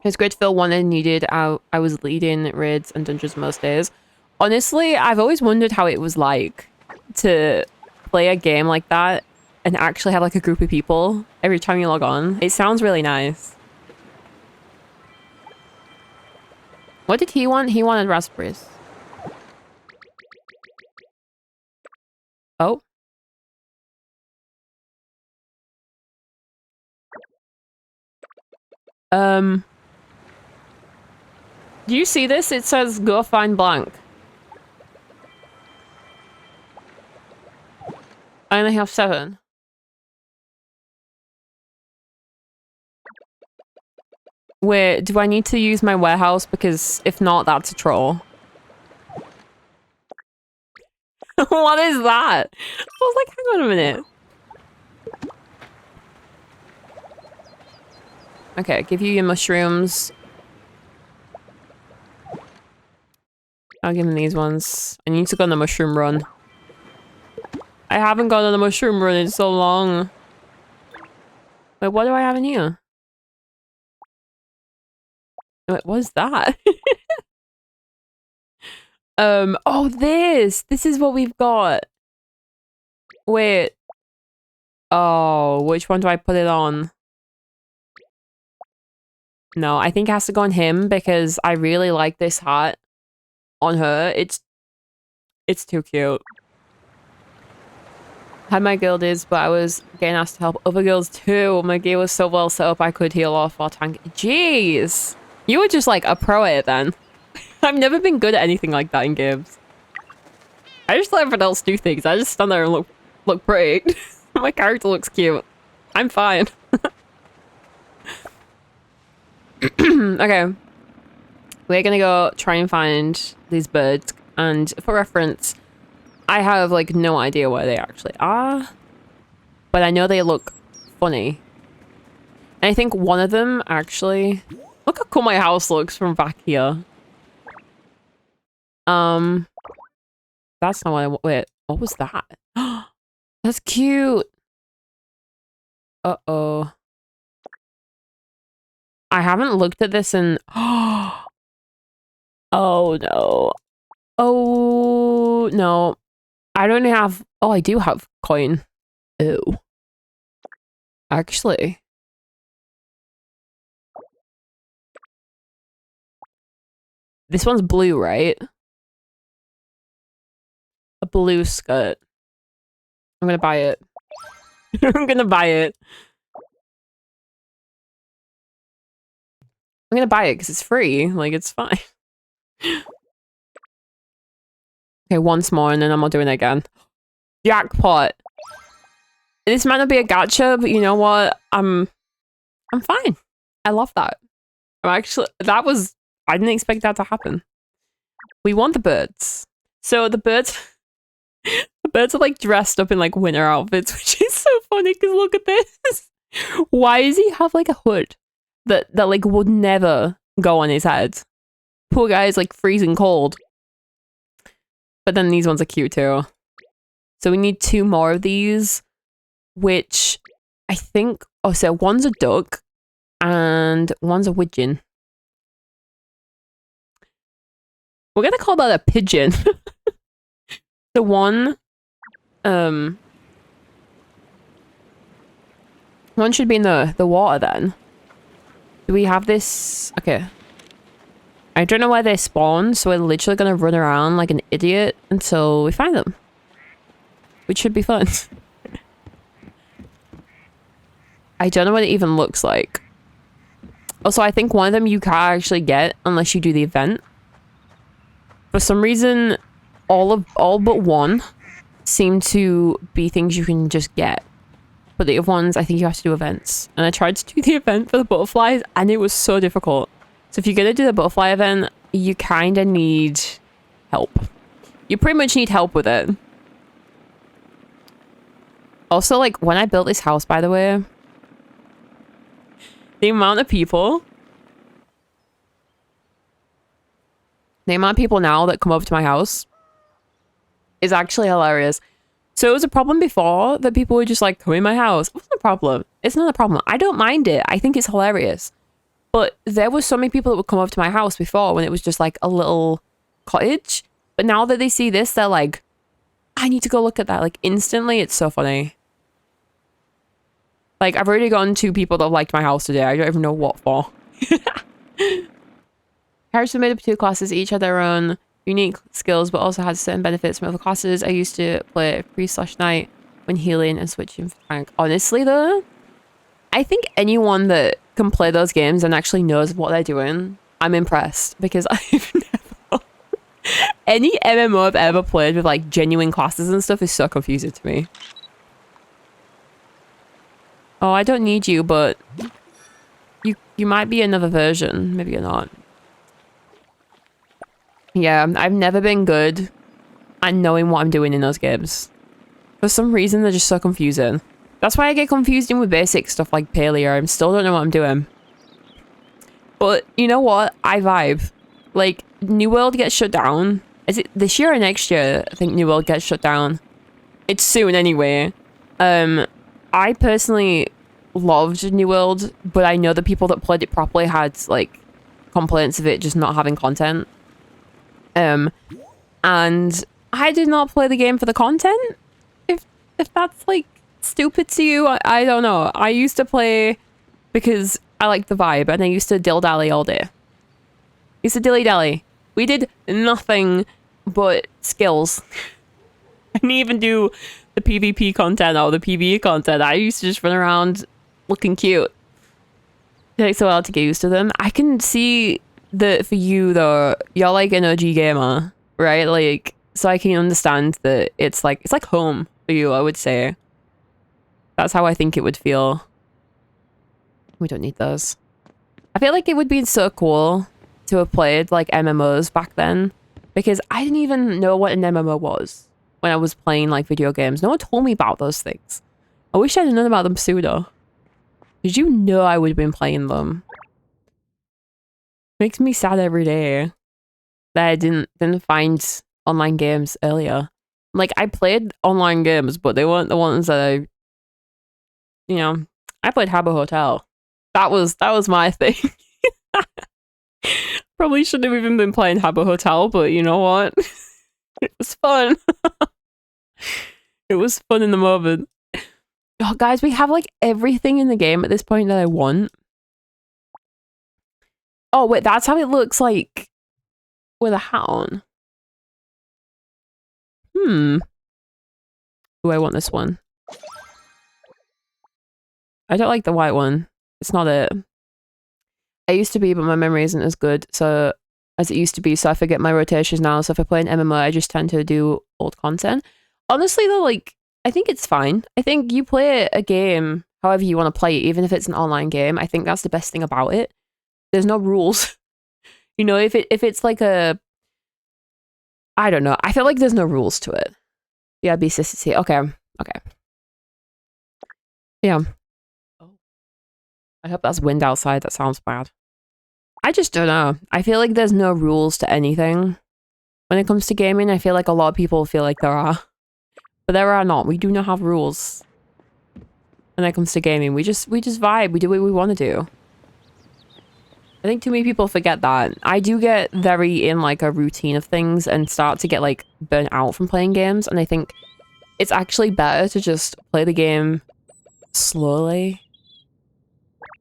It's great to feel wanted and needed. I was leading raids and dungeons most days. Honestly, I've always wondered how it was like to play a game like that and actually have like a group of people every time you log on. It sounds really nice. What did he want? He wanted raspberries. Oh. Do you see this? It says go find blank. I only have 7. Wait, do I need to use my warehouse? Because if not, that's a troll. What is that? I was like, hang on a minute. Okay, give you your mushrooms. I'll give him these ones. I need to go on the mushroom run. I haven't gone on the mushroom run in so long. Wait, what do I have in here? Wait, what is that? Oh, this is what we've got. Wait. Oh, which one do I put it on? No, I think it has to go on him because I really like this hat on her. It's too cute. Had my guild is, but I was getting asked to help other guilds too. My gear was so well set up I could heal off while tank. Jeez. You were just like a pro at it then. I've never been good at anything like that in games. I just let everyone else do things. I just stand there and look pretty. My character looks cute. I'm fine. Okay. We're gonna go try and find these birds. And for reference, I have like no idea where they actually are. But I know they look funny. And I think one of them actually... Look how cool my house looks from back here. That's not what I want. Wait, what was that? That's cute. Uh-oh. I haven't looked at this in... Oh, no. Oh, no. I don't have... Oh, I do have coin. Ew. Actually. This one's blue, right? A blue skirt. I'm gonna buy it. I'm gonna buy it. I'm gonna buy it because it's free. Like, it's fine. Okay, once more and then I'm not doing it again. Jackpot. This might not be a gacha, but you know what? I'm fine. I love that. I'm actually... That was... I didn't expect that to happen. We want the birds. So the birds... The birds are like dressed up in like winter outfits, which is so funny because look at this. Why does he have like a hood that like would never go on his head? Poor guy is like freezing cold. But then these ones are cute too. So we need 2 more of these, which I think... Oh, so one's a duck and one's a widgeon. We're gonna call that a pigeon. The one should be in the water then. Do we have this? Okay. I don't know where they spawn, so we're literally gonna run around like an idiot until we find them. Which should be fun. I don't know what it even looks like. Also, I think one of them you can't actually get unless you do the event. For some reason, all but one seem to be things you can just get. But the other ones, I think you have to do events. And I tried to do the event for the butterflies, and it was so difficult. So if you're gonna do the butterfly event, you kind of need help. You pretty much need help with it. Also, like, when I built this house, by the way, the amount of people now that come over to my house is actually hilarious. So it was a problem before that people were just like, come in my house. It wasn't a problem. It's not a problem. I don't mind it. I think it's hilarious. But there were so many people that would come over to my house before when it was just like a little cottage. But now that they see this, they're like, I need to go look at that. Like instantly, it's so funny. Like I've already gotten 2 people that liked my house today. I don't even know what for. Characters are made up of 2 classes. Each had their own unique skills, but also had certain benefits from other classes. I used to play priest/knight when healing and switching for tank. Honestly though, I think anyone that can play those games and actually knows what they're doing I'm impressed because I've never... Any MMO I've ever played with like genuine classes and stuff is so confusing to me. Oh, I don't need you, but you might be another version. Maybe you're not. Yeah, I've never been good at knowing what I'm doing in those games. For some reason, they're just so confusing. That's why I get confused in with basic stuff like Paleo. I still don't know what I'm doing. But you know what? I vibe. Like, New World gets shut down. Is it this year or next year? I think New World gets shut down. It's soon anyway. I personally loved New World, but I know the people that played it properly had, like, complaints of it just not having content. And I did not play the game for the content. If that's, like, stupid to you, I don't know. I used to play because I liked the vibe, and I used to dilly-dally all day. Used to dilly-dally. We did nothing but skills. I didn't even do the PvP content or the PvE content. I used to just run around looking cute. It takes a while to get used to them. I can see that for you, though, you're like an OG gamer, right? Like, so I can understand that it's like home for you, I would say. That's how I think it would feel. We don't need those. I feel like it would be so cool to have played like MMOs back then, because I didn't even know what an MMO was when I was playing like video games. No one told me about those things. I wish I'd known about them sooner. Did you know I would have been playing them? Makes me sad every day that I didn't find online games earlier. Like, I played online games, but they weren't the ones that I played Habbo Hotel. That was my thing. Probably shouldn't have even been playing Habbo Hotel, but you know what? It was fun. It was fun in the moment. Oh, guys, we have like everything in the game at this point that I want. Oh, wait, that's how it looks like with a hat on. Do I want this one? I don't like the white one. It's not it. I used to be, but my memory isn't as good as it used to be, so I forget my rotations now. So if I play an MMO, I just tend to do old content. Honestly, though, like, I think it's fine. I think you play a game however you want to play it, even if it's an online game. I think that's the best thing about it. There's no rules. You know, if it's like a... I don't know. I feel like there's no rules to it. Yeah, BCCC. Okay. Okay. Yeah. I hope that's wind outside. That sounds bad. I just don't know. I feel like there's no rules to anything. When it comes to gaming, I feel like a lot of people feel like there are. But there are not. We do not have rules. When it comes to gaming, we just vibe. We do what we want to do. I think too many people forget that. I do get very in like a routine of things and start to get like burnt out from playing games. And I think it's actually better to just play the game slowly.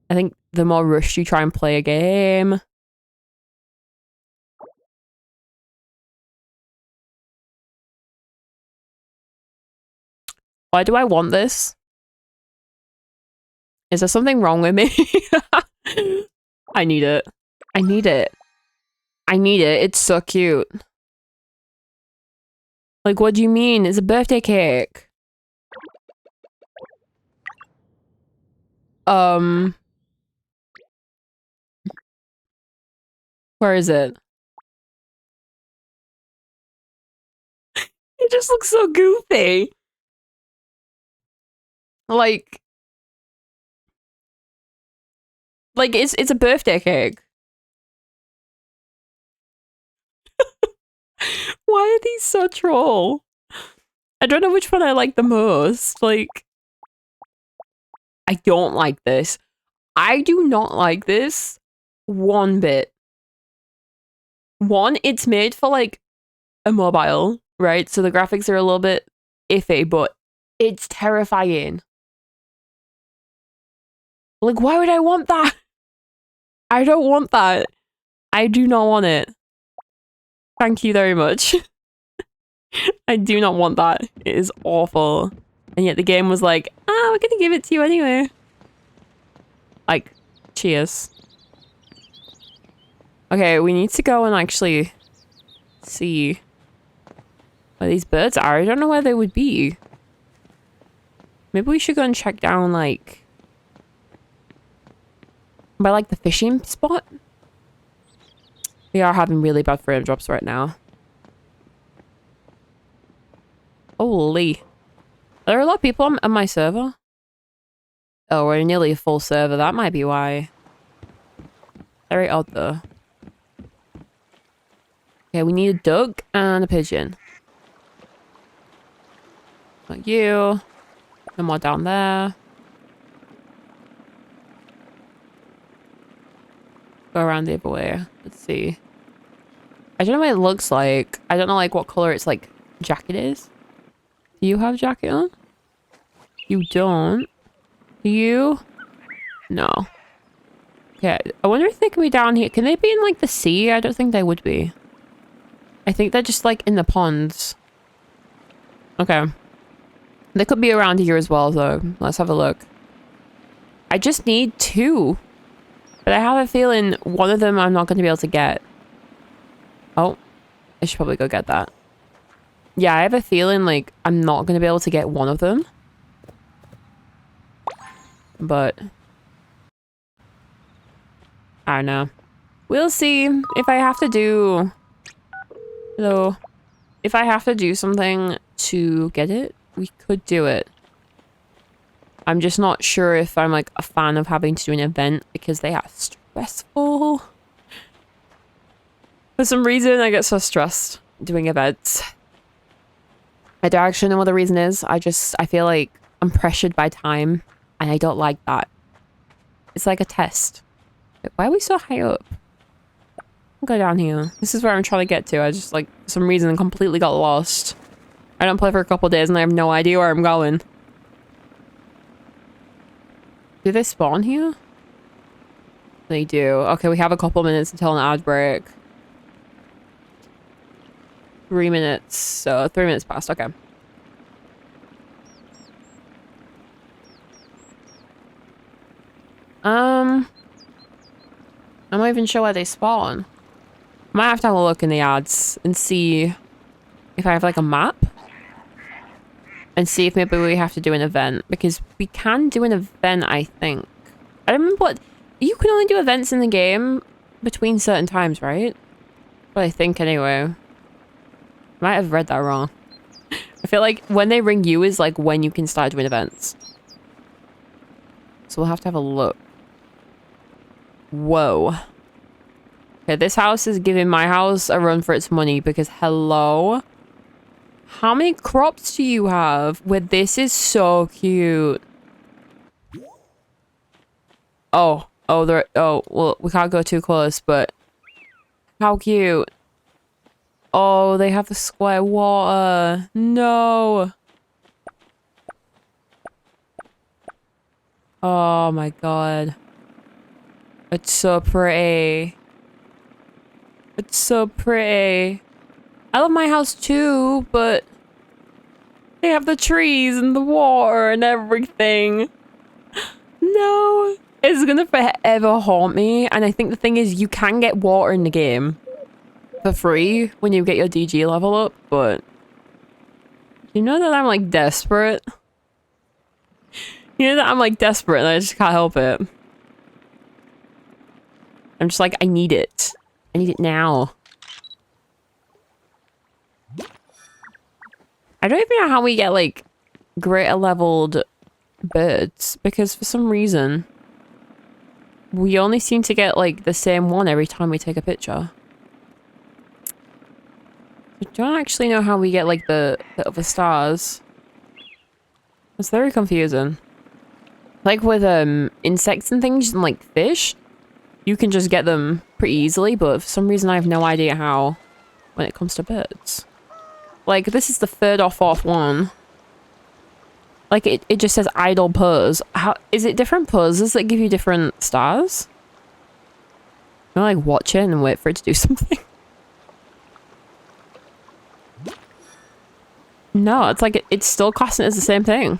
I think the more rushed you try and play a game, why do I want this? Is there something wrong with me? I need it. I need it. I need it. It's so cute. Like, what do you mean? It's a birthday cake. Where is it? It just looks so goofy. Like it's a birthday cake. Why are these so troll? I don't know which one I like the most. Like, I don't like this. I do not like this one bit. One, it's made for like a mobile, right? So the graphics are a little bit iffy, but it's terrifying. Like, why would I want that? I don't want that. I do not want it. Thank you very much. I do not want that. It is awful. And yet the game was like, we're gonna give it to you anyway. Like, cheers. Okay, we need to go and actually see where these birds are. I don't know where they would be. Maybe we should go and check down, like, by, like, the fishing spot. We are having really bad frame drops right now. Holy. Are there a lot of people on my server? Oh, we're nearly a full server. That might be why. Very odd, though. Okay, we need a duck and a pigeon. Like you. No more down there. Go around the other way. Let's see. I don't know what it looks like. I don't know, like, what color its, like, jacket is. Do you have a jacket on? You don't. Do you? No. Okay, I wonder if they can be down here. Can they be in, like, the sea? I don't think they would be. I think they're just, like, in the ponds. Okay. They could be around here as well, though. Let's have a look. I just need 2. But I have a feeling one of them I'm not going to be able to get. Oh. I should probably go get that. Yeah, I have a feeling, like, I'm not going to be able to get one of them. But I don't know. We'll see if I have to do... Though, if I have to do something to get it, we could do it. I'm just not sure if I'm, like, a fan of having to do an event because they are stressful. For some reason, I get so stressed doing events. I don't actually know what the reason is. I feel like I'm pressured by time, and I don't like that. It's like a test. Why are we so high up? I'll go down here. This is where I'm trying to get to. I just, like, for some reason, completely got lost. I don't play for a couple of days, and I have no idea where I'm going. Do they spawn here? They do. Okay, we have a couple minutes until an ad break. 3 minutes. So 3 minutes past. Okay. I'm not even sure where they spawn. Might have to have a look in the ads and see if I have, like, a map. And see if maybe we have to do an event. Because we can do an event, I think. I don't remember what... You can only do events in the game between certain times, right? But I think anyway. Might have read that wrong. I feel like when they ring you is, like, when you can start doing events. So we'll have to have a look. Whoa. Okay, this house is giving my house a run for its money because hello? How many crops do you have? Well, this is so cute. Oh, well, we can't go too close, but how cute. Oh, they have the square water. No. Oh my god. It's so pretty. It's so pretty. I love my house too, but they have the trees and the water and everything. No. It's gonna forever haunt me. And I think the thing is, you can get water in the game for free when you get your DG level up, but you know that I'm, like, desperate? You know that I'm, like, desperate and I just can't help it. I'm just like, I need it. I need it now. I don't even know how we get, like, greater leveled birds, because for some reason we only seem to get, like, the same one every time we take a picture. I don't actually know how we get, like, the other stars. It's very confusing. Like with insects and things and, like, fish, you can just get them pretty easily, but for some reason I have no idea how when it comes to birds. Like, this is the 3rd or 4th one. Like, it just says idle pose. How is it different poses that give you different stars? You know, like, watch it and wait for it to do something. No, it's like it's still costing us the same thing.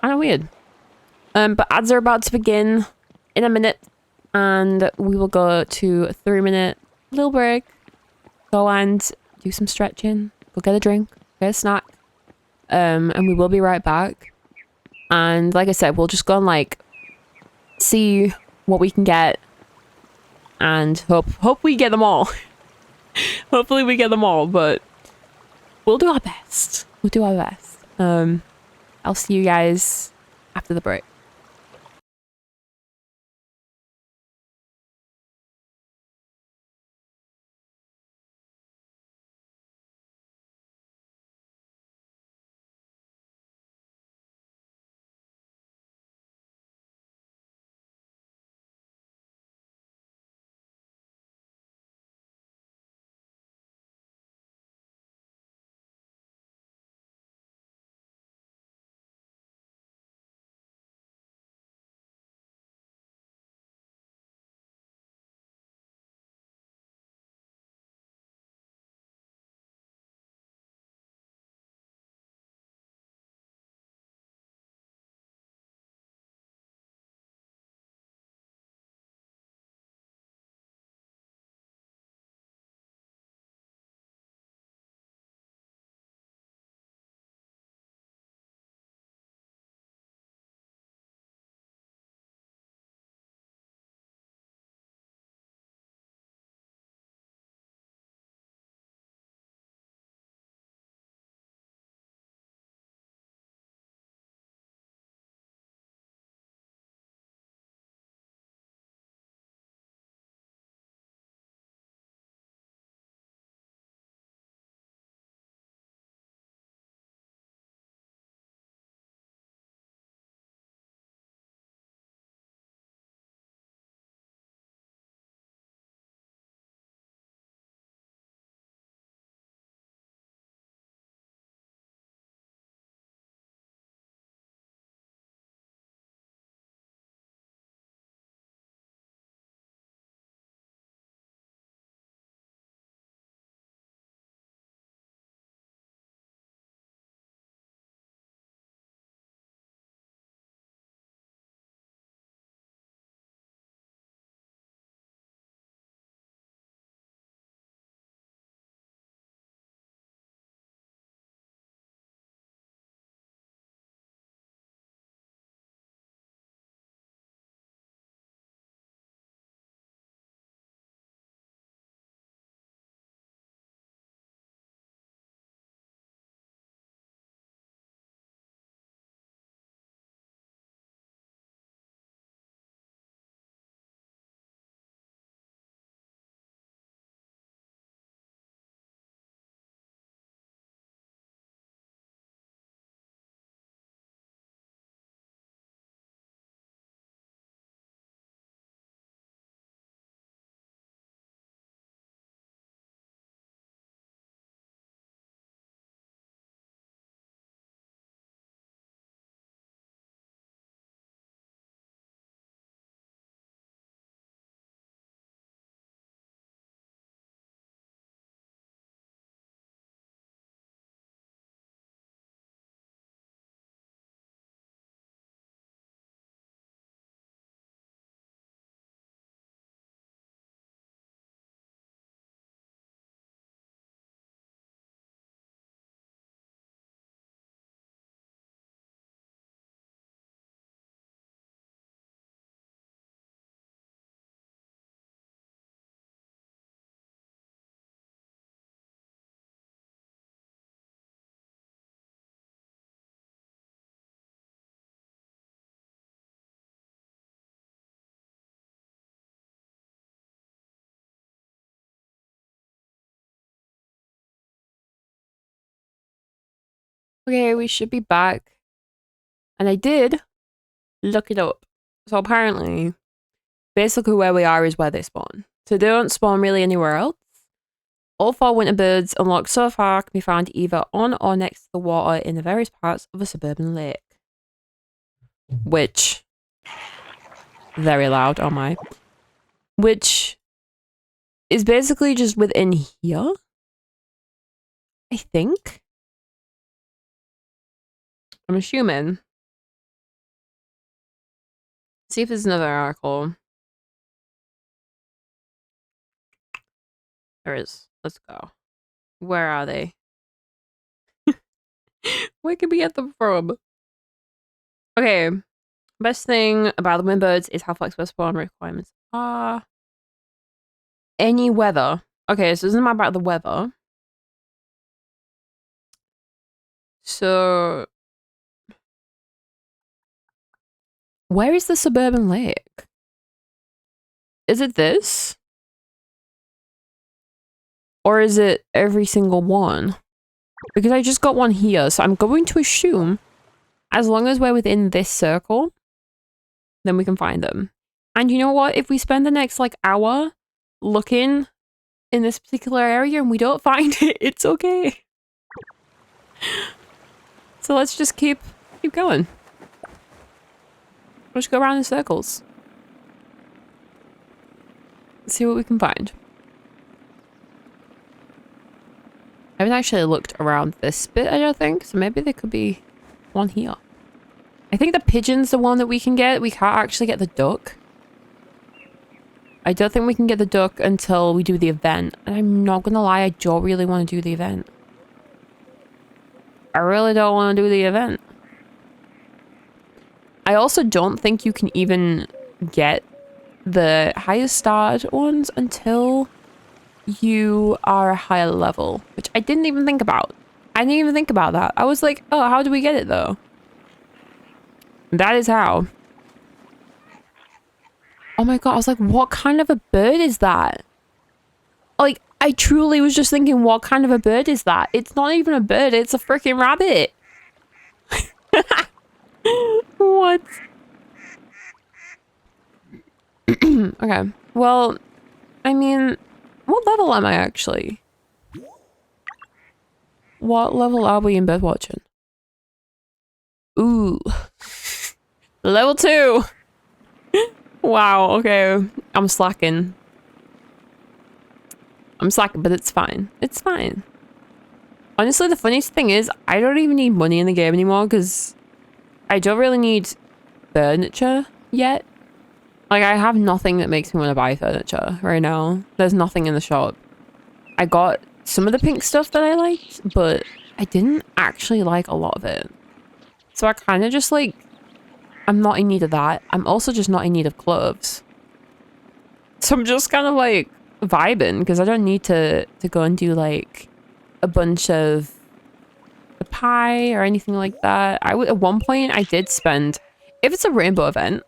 Kind of weird. But ads are about to begin in a minute. and we will go to a 3-minute little break, go and do some stretching, go get a drink, get a snack, and we will be right back. And like I said, we'll just go and like see what we can get, and hope we get them all. Hopefully we get them all, but we'll do our best. We'll do our best. I'll see you guys after the break. Okay, we should be back. And I did look it up. So apparently, basically where we are is where they spawn. So they don't spawn really anywhere else. All 4 winter birds unlocked so far can be found either on or next to the water in the various parts of a suburban lake. Which, very loud, oh my. Which is basically just within here, I think. I'm assuming. See if there's another article. There is. Let's go. Where are they? Where can we get them from? Okay. Best thing about the windbirds is how flexible spawn requirements are. Any weather. Okay, so this isn't about the weather. So, where is the suburban lake? Is it this? Or is it every single one? Because I just got one here, so I'm going to assume as long as we're within this circle, then we can find them. And you know what? If we spend the next like hour looking in this particular area and we don't find it, it's okay. So let's just keep going. Let's go around in circles. See what we can find. I haven't actually looked around this bit, I don't think, so maybe there could be one here. I think the pigeon's the one that we can get. We can't actually get the duck. I don't think we can get the duck until we do the event. And I'm not gonna lie, I don't really want to do the event. I really don't want to do the event. I also don't think you can even get the highest starred ones until you are a higher level, which I didn't even think about. I didn't even think about that. I was like, oh, how do we get it though? That is how. Oh my god, I was like, what kind of a bird is that? Like, I truly was just thinking, what kind of a bird is that? It's not even a bird, it's a freaking rabbit. What? Okay, well, I mean, what level am I actually? What level are we in bird watching? Ooh. Level 2! Wow, okay. I'm slacking. I'm slacking, but it's fine. It's fine. Honestly, the funniest thing is, I don't even need money in the game anymore, because I don't really need furniture yet. Like, I have nothing that makes me want to buy furniture right now. There's nothing in the shop. I got some of the pink stuff that I liked, but I didn't actually like a lot of it. So I kind of just like, I'm not in need of that. I'm also just not in need of clothes. So I'm just kind of like vibing because I don't need to go and do like a bunch of the pie or anything like that. At one point I did spend, if it's a rainbow event,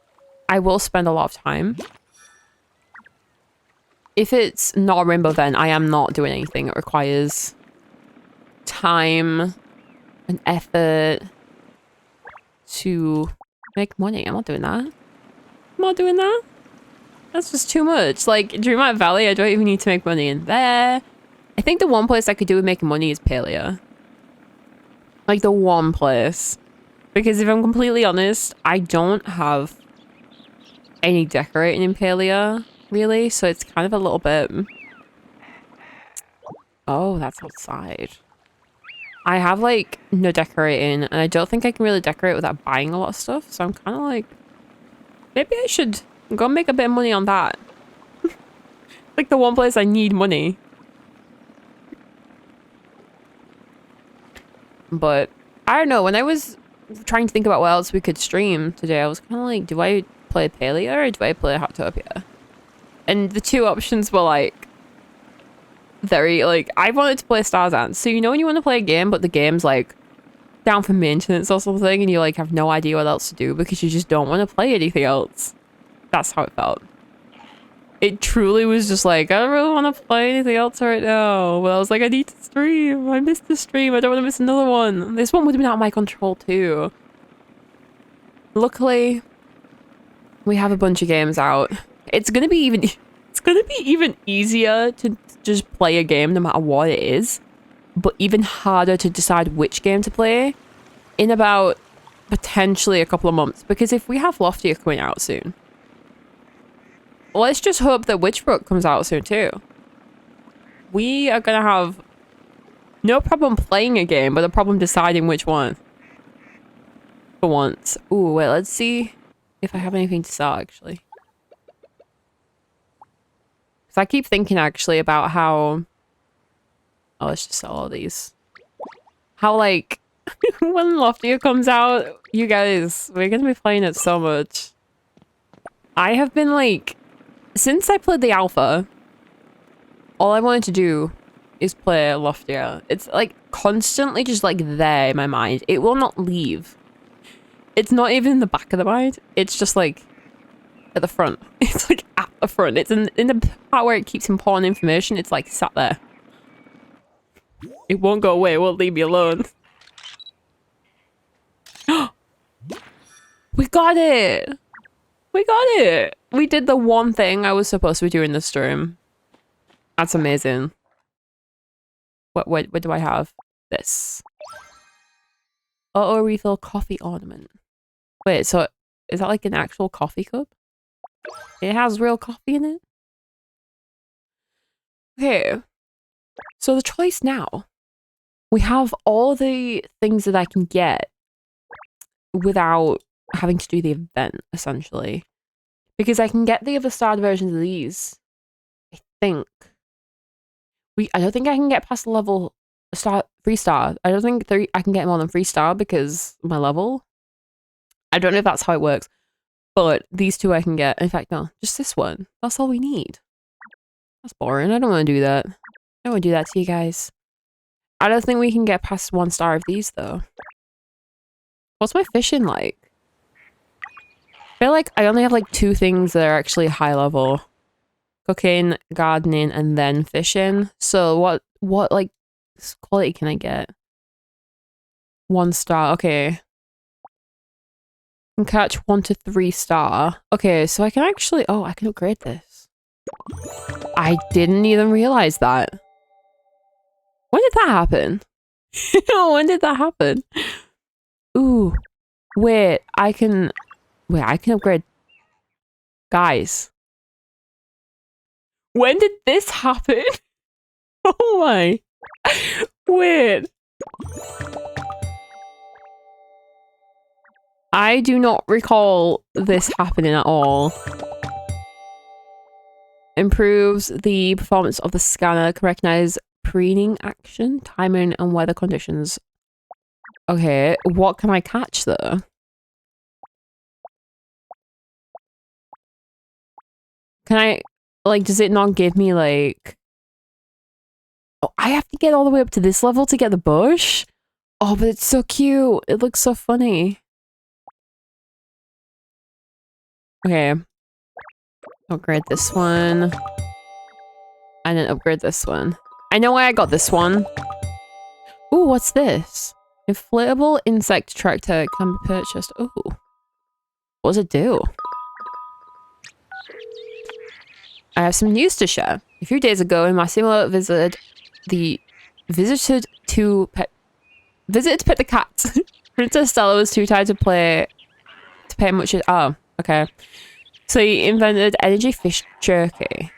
I will spend a lot of time. If it's not a rainbow event, I am not doing anything. It requires time and effort to make money. I'm not doing that. I'm not doing that. That's just too much. Like, Dreamlight Valley, I don't even need to make money in there. I think the one place I could do with making money is Palia. Like, the one place. Because if I'm completely honest, I don't have any decorating in Palia, really. So it's kind of a little bit... Oh, that's outside. I have, like, no decorating, and I don't think I can really decorate without buying a lot of stuff. So I'm kind of like... Maybe I should go make a bit of money on that. Like, the one place I need money. But, I don't know. When I was trying to think about what else we could stream today, I was kind of like, do I play Palia or do I play Heartopia? And the two options were, like... very, like, I wanted to play Star Dance. So, you know when you want to play a game, but the game's, like, down for maintenance or something, and you, like, have no idea what else to do because you just don't want to play anything else. That's how it felt. It truly was just like, I don't really want to play anything else right now. But I was like, I need to stream. I missed the stream. I don't want to miss another one. This one would have been out of my control, too. Luckily, we have a bunch of games out. It's gonna be even easier to just play a game no matter what it is, but even harder to decide which game to play in about potentially a couple of months, because if we have Loftia coming out soon, let's just hope that Witchbrook comes out soon too. We are gonna have no problem playing a game, but a problem deciding which one. For once. Ooh, wait, let's see if I have anything to sell actually. So I keep thinking actually about how Oh, let's just sell all these. How, like, when Loftia comes out, you guys, we're gonna be playing it so much. I have been, like, since I played the alpha, all I wanted to do is play Loftia. It's, like, constantly just, like, there in my mind. It will not leave. It's not even in the back of the mind. It's just, like, at the front. It's, like, at the front. It's in the part where it keeps important information. It's, like, sat there. It won't go away. It won't leave me alone. We got it! We got it! We did the one thing I was supposed to be doing this stream. That's amazing. What do I have? This. Auto refill coffee ornament. Wait, so is that like an actual coffee cup? It has real coffee in it? Okay. So the choice now. We have all the things that I can get without having to do the event, essentially. Because I can get the other starred versions of these. I think. I don't think I can get past the level 3-star. I don't think I can get more than 3-star because my level. I don't know if that's how it works. But these two I can get. In fact, no, just this one. That's all we need. That's boring. I don't want to do that. I don't want to do that to you guys. I don't think we can get past 1 star of these, though. What's my fishing like? I feel like I only have like 2 things that are actually high level. Cooking, gardening, and then fishing. So what like quality can I get? 1 star. Okay. Can catch 1 to 3 star. Okay, so I can actually... Oh, I can upgrade this. I didn't even realize that. When did that happen? When did that happen? Ooh. Wait, I can upgrade. Guys. When did this happen? Oh my. Wait. I do not recall this happening at all. Improves the performance of the scanner, can recognize preening action, timing, and weather conditions. Okay, what can I catch though? Can I, like, does it not give me like... Oh, I have to get all the way up to this level to get the bush? Oh, but it's so cute. It looks so funny. Okay. Upgrade this one. And then upgrade this one. I know why I got this one. Ooh, what's this? Inflatable insect tractor can be purchased. Ooh. What does it do? I have some news to share. A few days ago, in my similar visited to pet the cat. Princess Stella was too tired to pay much. Oh, okay. So he invented energy fish jerky.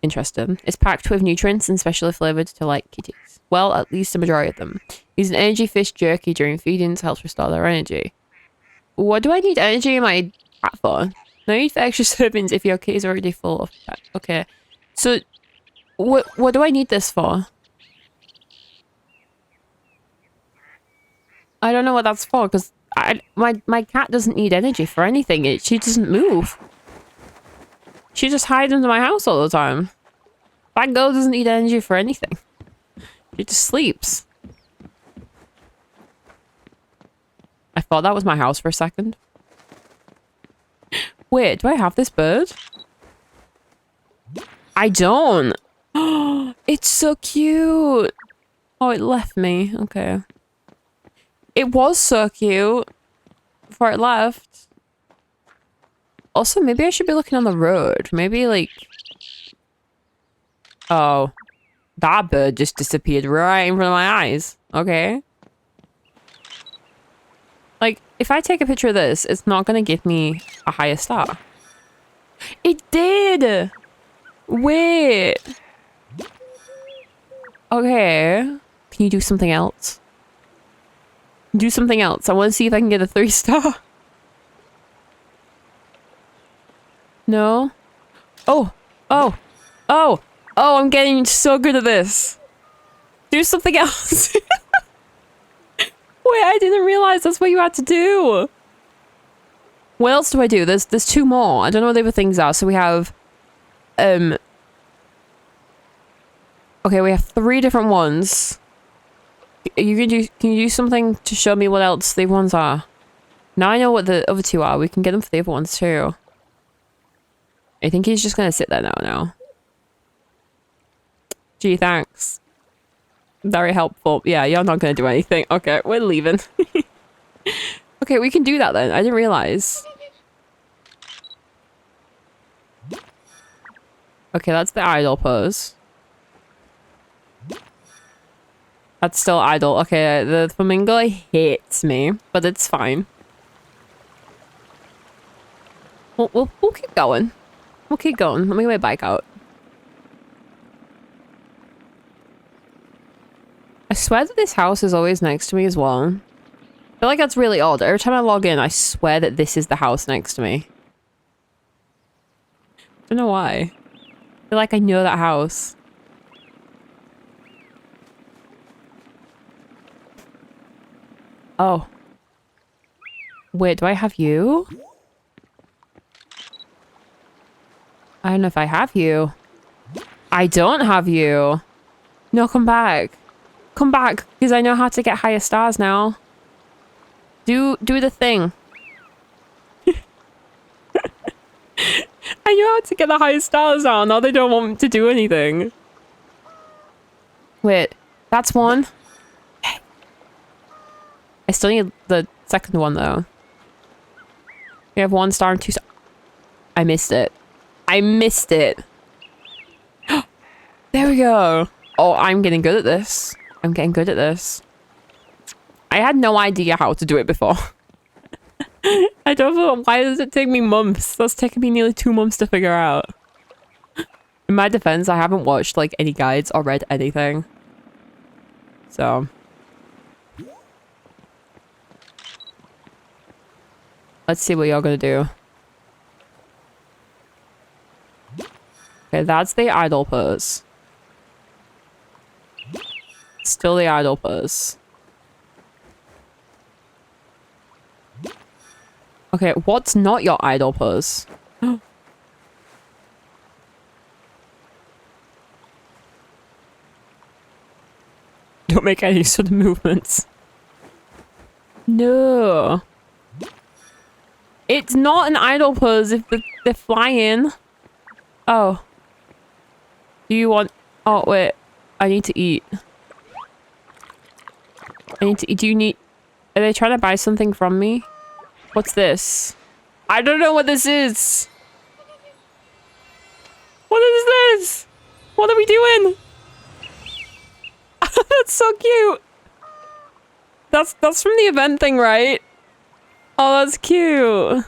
Interesting. It's packed with nutrients and specially flavored to like kitties. Well, at least the majority of them. Use an energy fish jerky during feeding to help restore their energy. What do I need energy in my cat for? No need for extra servings if your kit is already full of pet. Okay. So, what do I need this for? I don't know what that's for, because my cat doesn't need energy for anything. She doesn't move. She just hides under my house all the time. That girl doesn't need energy for anything. She just sleeps. I thought that was my house for a second. Wait, do I have this bird? I don't. Oh, it's so cute. Oh, it left me. Okay. It was so cute before it left. Also, maybe I should be looking on the road. Maybe, like... Oh. That bird just disappeared right in front of my eyes. Okay. Like, if I take a picture of this, it's not going to give me a higher star. It did! Wait. Okay. Can you do something else? Do something else. I want to see if I can get a 3-star. No? Oh! Oh! Oh! Oh, I'm getting so good at this. Do something else. Wait, I didn't realize that's what you had to do. What else do I do? There's two more. I don't know what the other things are. So we have okay, we have 3 different ones. Can you do something to show me what else the ones are? Now I know what the other 2 are. We can get them for the other ones too. I think he's just gonna sit there now. Gee, thanks. Very helpful. Yeah, you're not gonna do anything. Okay, we're leaving. Okay, we can do that then. I didn't realize. Okay, that's the idle pose. That's still idle. Okay, the flamingo hates me, but it's fine. We'll keep going. We'll keep going. Let me get my bike out. I swear that this house is always next to me as well. I feel like that's really odd. Every time I log in, I swear that this is the house next to me. I don't know why. I feel like I know that house. Oh. Wait, do I have you? I don't know if I have you. I don't have you. No, come back. Come back, because I know how to get higher stars now. Do the thing. I know how to get the highest stars now. Now they don't want me to do anything. Wait, that's one. I still need the second one though. We have 1 star and 2 stars. I missed it. I missed it. There we go. Oh, I'm getting good at this. I'm getting good at this. I had no idea how to do it before. I don't know. Why does it take me months? That's taken me nearly 2 months to figure out. In my defense, I haven't watched like any guides or read anything. So. Let's see what you're gonna do. Okay, that's the idle pose. Still the idle pose. Okay, what's not your idle pose? Don't make any sort of movements. No. It's not an idle pose if they're flying. Oh. Do you want... Oh, wait. I need to eat. I need to eat. Do you need... Are they trying to buy something from me? What's this? I don't know what this is. What is this? What are we doing? That's so cute. That's from the event thing, right? Oh, that's cute.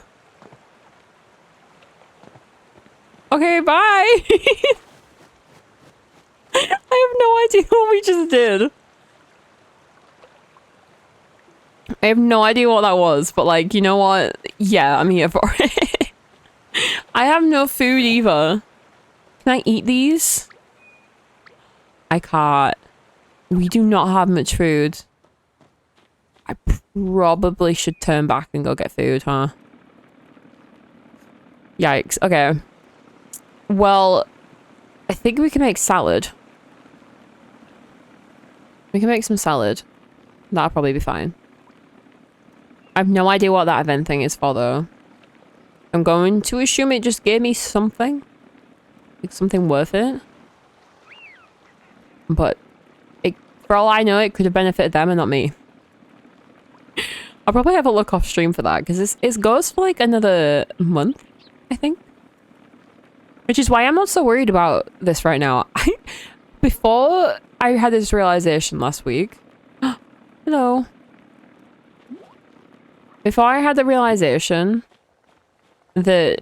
Okay, bye. I have no idea what we just did. I have no idea what that was, but like, you know what? Yeah, I'm here for it. I have no food either. Can I eat these? I can't. We do not have much food. I probably should turn back and go get food, huh? Yikes. Okay. Well, I think we can make salad. We can make some salad. That'll probably be fine. I have no idea what that event thing is for, though. I'm going to assume it just gave me something. Like, something worth it. But, for all I know, it could have benefited them and not me. I'll probably have a look off stream for that, because it goes for, like, another month, I think. Which is why I'm not so worried about this right now. Before I had this realization last week... Hello. Before I had the realization that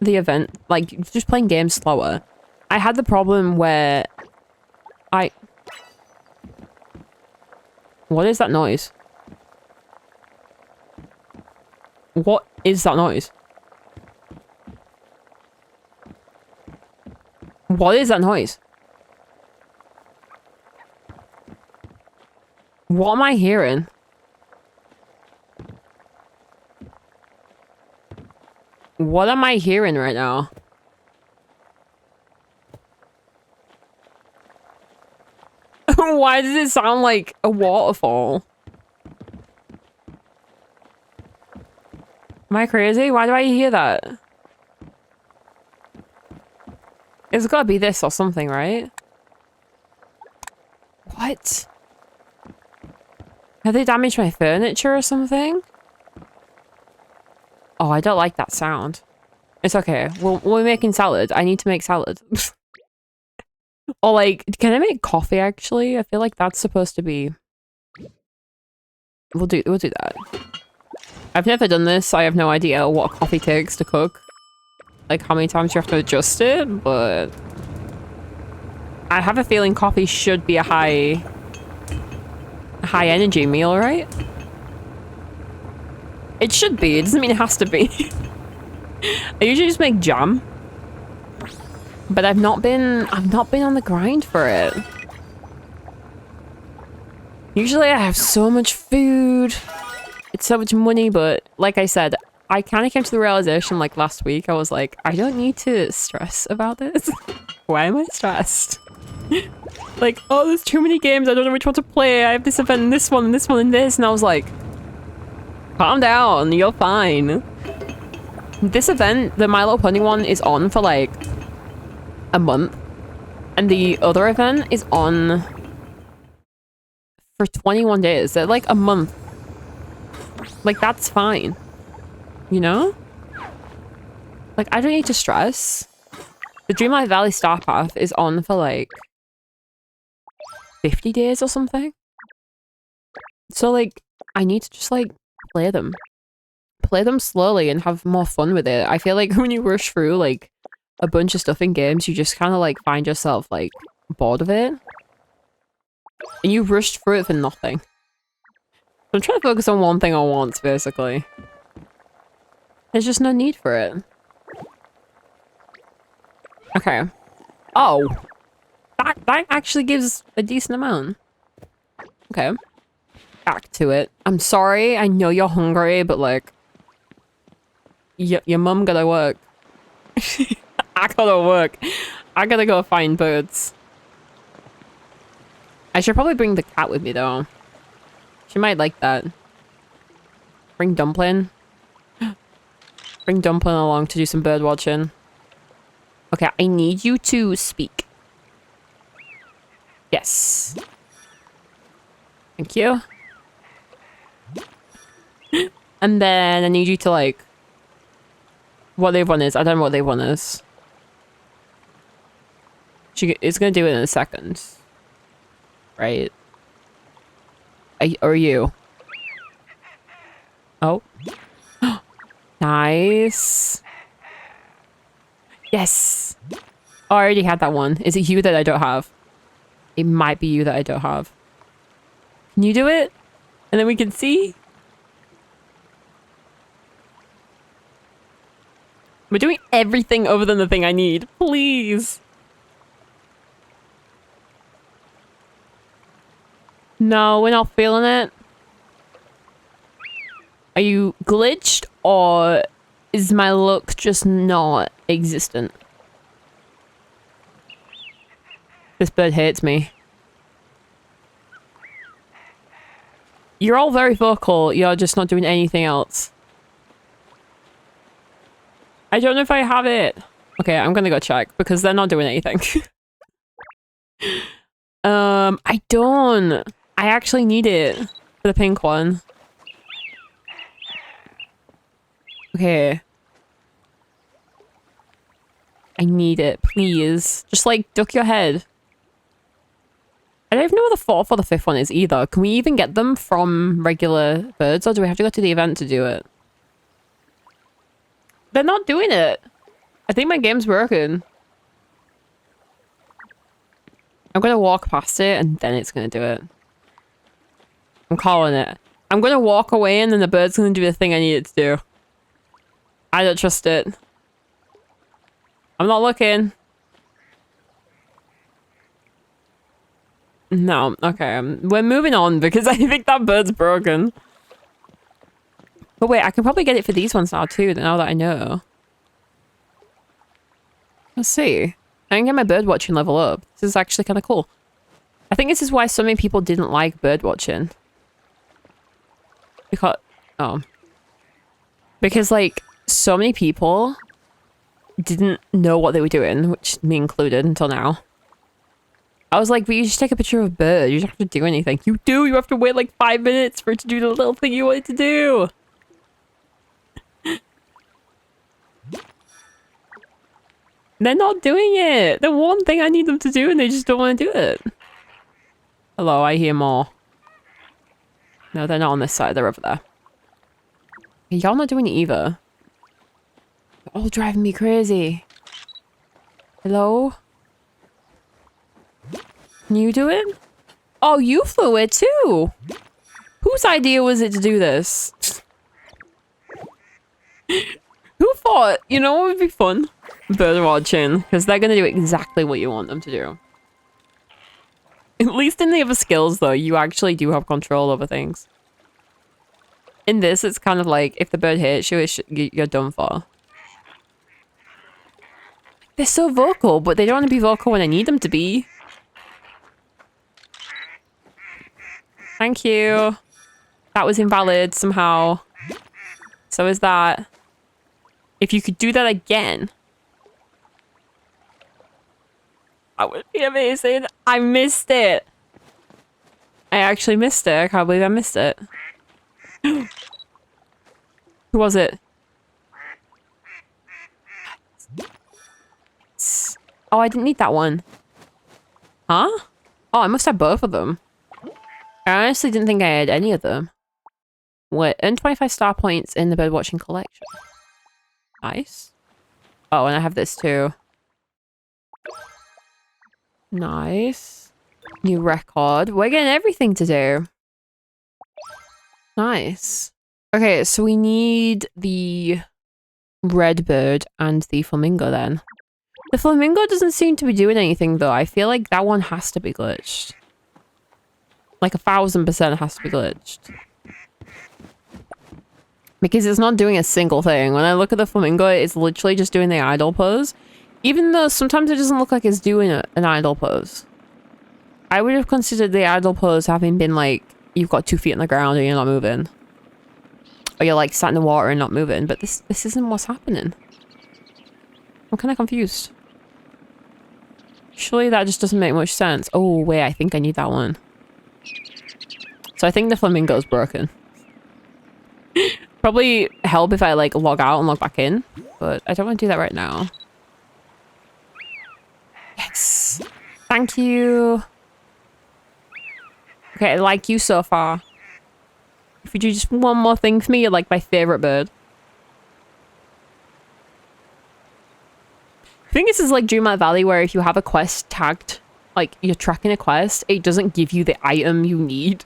the event, like, just playing games slower, I had the problem where What is that noise? What is that noise? What is that noise? What am I hearing? What am I hearing right now? Why does it sound like a waterfall? Am I crazy? Why do I hear that? It's gotta be this or something, right? What? Have they damaged my furniture or something? Oh, I don't like that sound. It's okay. We're making salad. I need to make salad. Or like, can I make coffee actually? I feel like that's supposed to be... We'll do that. I've never done this. I have no idea what coffee takes to cook. Like how many times you have to adjust it, but... I have a feeling coffee should be a high energy meal, right? It should be. It doesn't mean it has to be. I usually just make jam. But I've not been on the grind for it. Usually I have so much food. It's so much money, but like I said, I kind of came to the realization like last week. I was like, I don't need to stress about this. Why am I stressed? Like, oh, there's too many games. I don't know which one to play. I have this event and this one and this one and this. And I was like, calm down. You're fine. This event, the My Little Pony one, is on for like a month. And the other event is on for 21 days. They're like a month. Like, that's fine. You know? Like, I don't need to stress. The Dreamlight Valley Star Path is on for like 50 days or something. So like, I need to just like play them. Play them slowly and have more fun with it. I feel like when you rush through like a bunch of stuff in games, you just kind of like find yourself like bored of it. And you rushed through it for nothing. So I'm trying to focus on one thing at once, basically. There's just no need for it. Okay. Oh. That actually gives a decent amount. Okay. Back to it. I'm sorry, I know you're hungry, but like... Your mum gotta work. I gotta work. I gotta go find birds. I should probably bring the cat with me, though. She might like that. Bring Dumpling. Bring Dumpling along to do some bird watching. Okay, I need you to speak. Yes. Thank you. And then I need you to like... What they want is. I don't know what they want is. She is gonna do it in a second. Right? Or you? Oh. Nice. Yes. Oh, I already had that one. Is it you that I don't have? It might be you that I don't have. Can you do it? And then we can see? We're doing everything other than the thing I need. Please. No, we're not feeling it. Are you glitched or is my luck just not existent? This bird hates me. You're all very vocal. You're just not doing anything else. I don't know if I have it. Okay, I'm gonna go check because they're not doing anything. I don't. I actually need it for the pink one. Okay. I need it, please. Just like duck your head. I don't even know what the fourth or the fifth one is either. Can we even get them from regular birds or do we have to go to the event to do it? They're not doing it. I think my game's broken. I'm gonna walk past it and then it's gonna do it. I'm calling it. I'm gonna walk away and then the bird's gonna do the thing I need it to do. I don't trust it. I'm not looking. No, okay. We're moving on because I think that bird's broken. But wait, I can probably get it for these ones now too, now that I know. Let's see. I can get my bird watching level up. This is actually kind of cool. I think this is why so many people didn't like bird watching. Because, because like so many people didn't know what they were doing, which me included until now. I was like, but you just take a picture of a bird. You don't have to do anything. You do. You have to wait like 5 minutes for it to do the little thing you want it to do. They're not doing it. The one thing I need them to do and they just don't want to do it. Hello, I hear more. No, they're not on this side. They're over there. Y'all not doing it either. They're all driving me crazy. Hello? Can you do it? Oh, you flew it too. Whose idea was it to do this? Who thought, you know what would be fun? Bird watching, because they're going to do exactly what you want them to do. At least in the other skills, though, you actually do have control over things. In this, it's kind of like, if the bird hits you, you're done for. They're so vocal, but they don't want to be vocal when I need them to be. Thank you. That was invalid somehow. So is that. If you could do that again. That would be amazing. I missed it. I actually missed it. I can't believe I missed it. Who was it? Oh, I didn't need that one. Huh? Oh, I must have both of them. I honestly didn't think I had any of them. Wait, earn 25 star points in the birdwatching collection. Nice. Oh, and I have this too. Nice. New record. We're getting everything to do. Nice. Okay, so we need the red bird and the flamingo then. The flamingo doesn't seem to be doing anything though. I feel like that one has to be glitched. Like 1000% has to be glitched. Because it's not doing a single thing. When I look at the flamingo, it's literally just doing the idle pose. Even though sometimes it doesn't look like it's doing an idle pose. I would have considered the idle pose having been like, you've got 2 feet on the ground and you're not moving. Or you're like sat in the water and not moving. But this isn't what's happening. I'm kind of confused. Surely that just doesn't make much sense. Oh, wait, I think I need that one. So I think the flamingo's broken. Probably help if I like log out and log back in. But I don't want to do that right now. Yes. Thank you. Okay, I like you so far. If you do just one more thing for me, you're like my favorite bird. I think this is like Dreamlight Valley where if you have a quest tagged, like you're tracking a quest, it doesn't give you the item you need.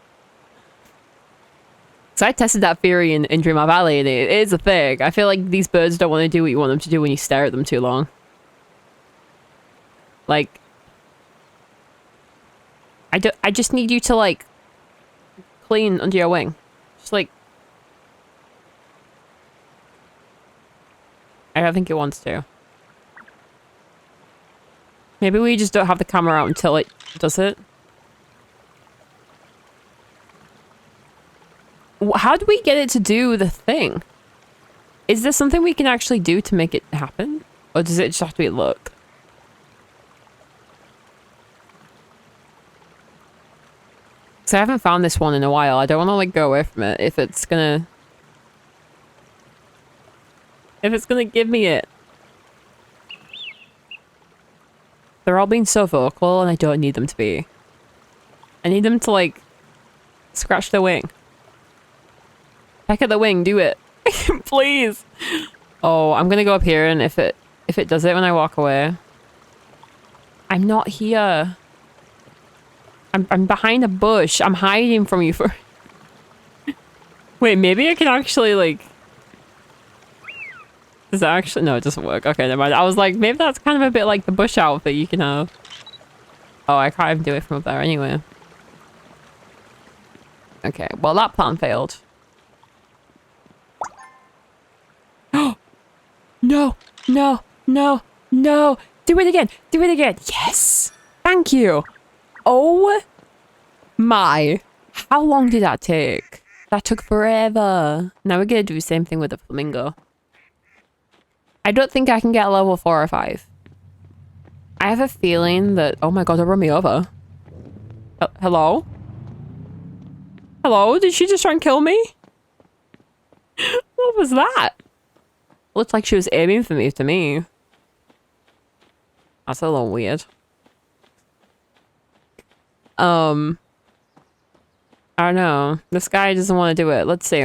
So I tested that theory in Dreamlight Valley and it is a thing. I feel like these birds don't want to do what you want them to do when you stare at them too long. Like, I just need you to like clean under your wing. Just like, I don't think it wants to. Maybe we just don't have the camera out until it does it. How do we get it to do the thing? Is there something we can actually do to make it happen? Or does it just have to be luck? Because I haven't found this one in a while. I don't want to like go away from it if it's gonna... If it's gonna give me it. They're all being so vocal and I don't need them to be. I need them to like scratch their wing. Peck at the wing, do it. Please. Oh, I'm gonna go up here and if it does it when I walk away. I'm not here. I'm behind a bush. I'm hiding from you for... Wait, maybe I can actually like... Does that actually... No, it doesn't work. Okay, never mind. I was like, maybe that's kind of a bit like the bush outfit you can have. Oh, I can't even do it from up there anyway. Okay, well, that plan failed. No, no, no, no. Do it again. Do it again. Yes. Thank you. Oh my. How long did that take? That took forever. Now we're going to do the same thing with the flamingo. I don't think I can get a level 4 or 5. I have a feeling that... Oh my god, it run me over. Hello? Hello? Did she just try and kill me? What was that? Looked like she was aiming for me, to me. That's a little weird. I don't know. This guy doesn't want to do it. Let's see.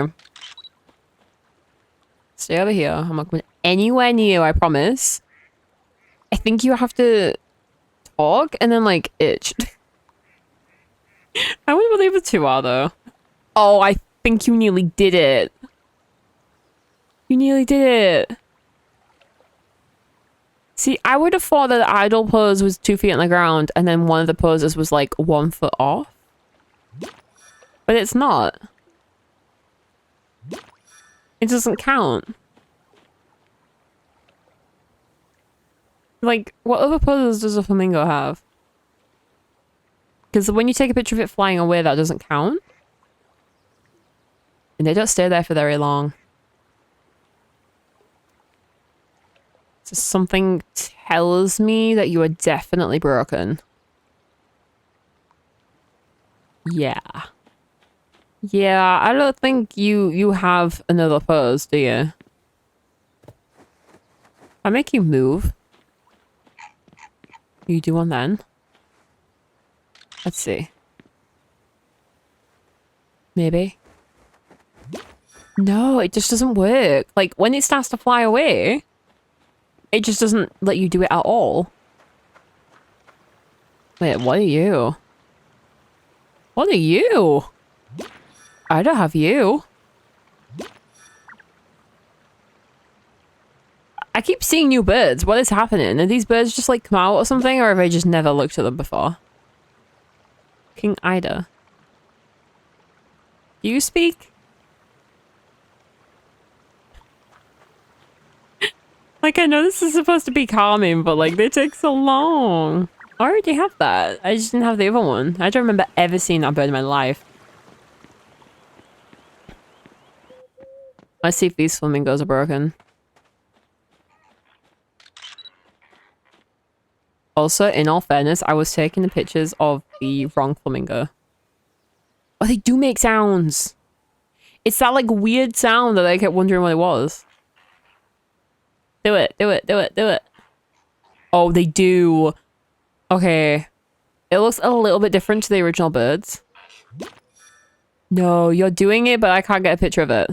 Stay over here. I'm not going anywhere near you, I promise. I think you have to talk and then, like, itch. I wouldn't believe the two are, though. Oh, I think you nearly did it. You nearly did it. See, I would have thought that the idle pose was 2 feet on the ground and then one of the poses was like 1 foot off. But it's not. It doesn't count. Like, what other poses does a flamingo have? Because when you take a picture of it flying away, that doesn't count. And they don't stay there for very long. So something tells me that you are definitely broken. Yeah. Yeah, I don't think you have another pose, do you? I make you move. You do one then. Let's see. Maybe. No, it just doesn't work. Like, when it starts to fly away, it just doesn't let you do it at all. Wait, what are you? What are you? I don't have you. I keep seeing new birds. What is happening? Are these birds just like come out or something? Or have I just never looked at them before? King Ida. Do you speak? Like, I know this is supposed to be calming, but like they take so long. I already have that. I just didn't have the other one. I don't remember ever seeing that bird in my life. Let's see if these flamingos are broken. Also, in all fairness, I was taking the pictures of the wrong flamingo. Oh, they do make sounds. It's that like weird sound that I kept wondering what it was. Do it, do it, do it, do it. Oh, they do. Okay. It looks a little bit different to the original birds. No, you're doing it, but I can't get a picture of it.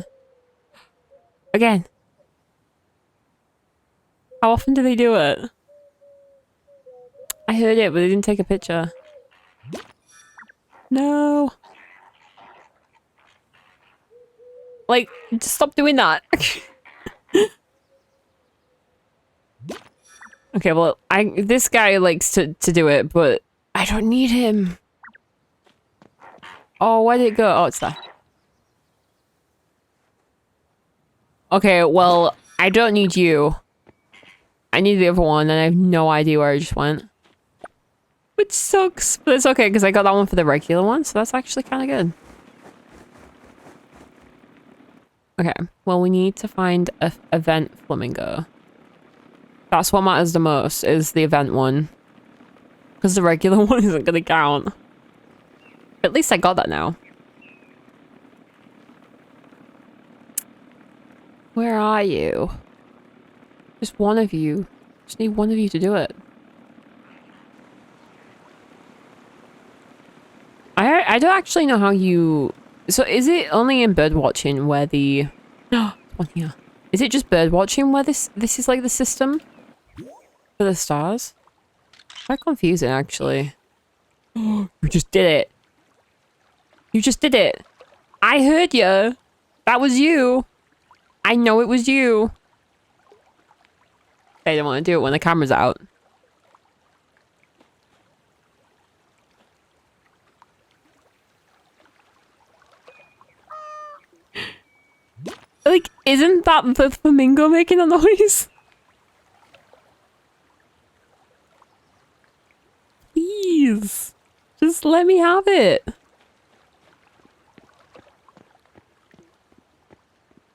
Again. How often do they do it? I heard it, but they didn't take a picture. No. Like, just stop doing that. Okay, well, this guy likes to do it, but I don't need him. Oh, where did it go? Oh, it's there. Okay, well, I don't need you. I need the other one, and I have no idea where I just went. Which sucks, but it's okay, because I got that one for the regular one, so that's actually kind of good. Okay, well, we need to find a event flamingo. That's what matters the most, is the event one. Because the regular one isn't going to count. At least I got that now. Where are you? Just one of you. Just need one of you to do it. I don't actually know how you... So is it only in bird watching where the... No, one here. Is it just bird watching where this is like the system? For the stars? Quite confusing, actually. You just did it. You just did it. I heard you. That was you. I know it was you. They don't want to do it when the camera's out. Like, isn't that the flamingo making a noise? Please. Just let me have it.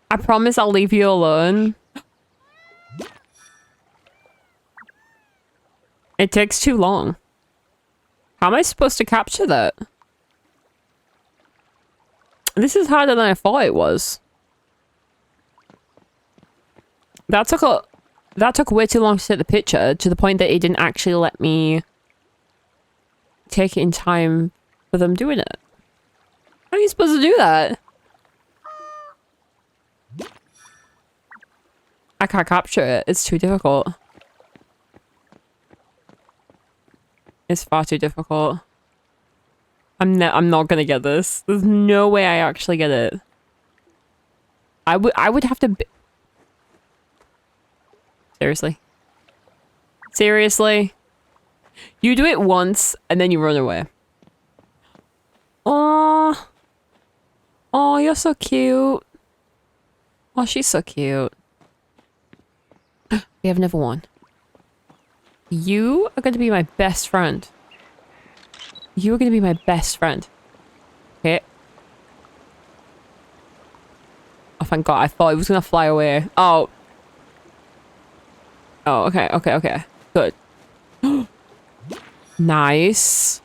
I promise I'll leave you alone. It takes too long. How am I supposed to capture that? This is harder than I thought it was. That took way too long to take the picture, to the point that it didn't actually let me take it in time for them doing it. How are you supposed to do that? I can't capture it. It's too difficult. It's far too difficult. I'm not gonna get this. There's no way I actually get it. I would have to Seriously? Seriously? You do it once and then you run away. Oh, oh, you're so cute. Oh, she's so cute. We have another one. You are going to be my best friend. You are going to be my best friend. Okay. Oh, thank God. I thought it was going to fly away. Oh. Oh, okay, okay, okay. Good. Nice.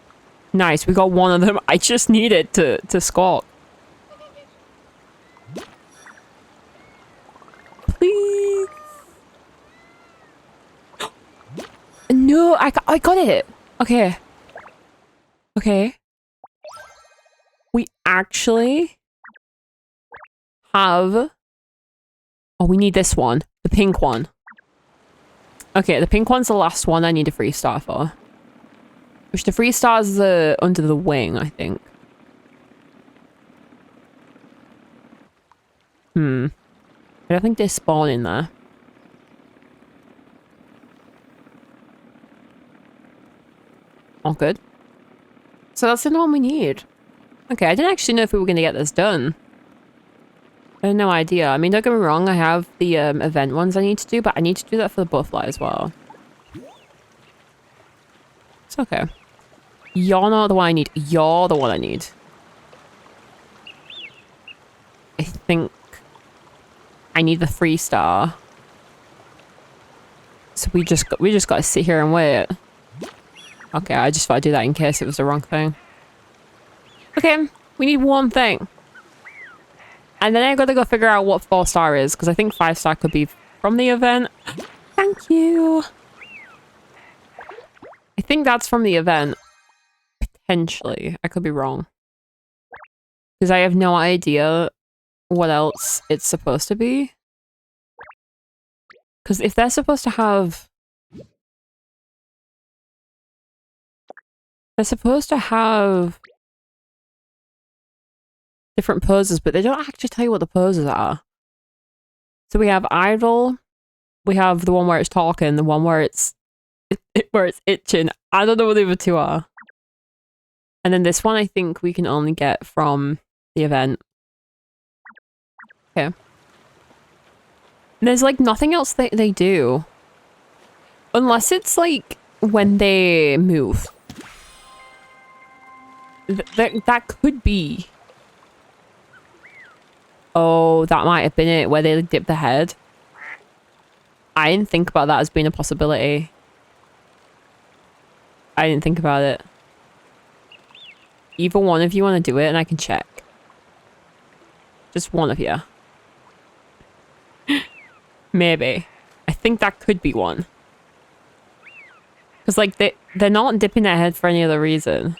Nice. We got one of them. I just needed to squawk. Please. No, I got it. Okay. Okay. We actually have... Oh, we need this one. The pink one. Okay, the pink one's the last one I need a free star for. Which the free star is under the wing, I think. I don't think they spawn in there. All good. So that's the one we need. Okay, I didn't actually know if we were going to get this done. I had no idea. I mean, don't get me wrong, I have the event ones I need to do, but I need to do that for the butterfly as well. It's okay. You're not the one I need. You're the one I need. I think I need the 3-star. So we just got to sit here and wait. Okay, I just thought I'd do that in case it was the wrong thing. Okay, we need one thing. And then I gotta go figure out what 4-star is, because I think 5-star could be from the event. Thank you. I think that's from the event. Potentially. I could be wrong. Because I have no idea what else it's supposed to be. Because if they're supposed to have... They're supposed to have different poses, but they don't actually tell you what the poses are. So we have idle, we have the one where it's talking, the one where it's itching. I don't know what the other two are. And then this one I think we can only get from the event. Okay. There's like nothing else they do. Unless it's like when they move. That could be. Oh, that might have been it, where they dip the head. I didn't think about that as being a possibility. I didn't think about it. Either one of you want to do it and I can check. Just one of you. Maybe. I think that could be one. Because like they're not dipping their head for any other reason.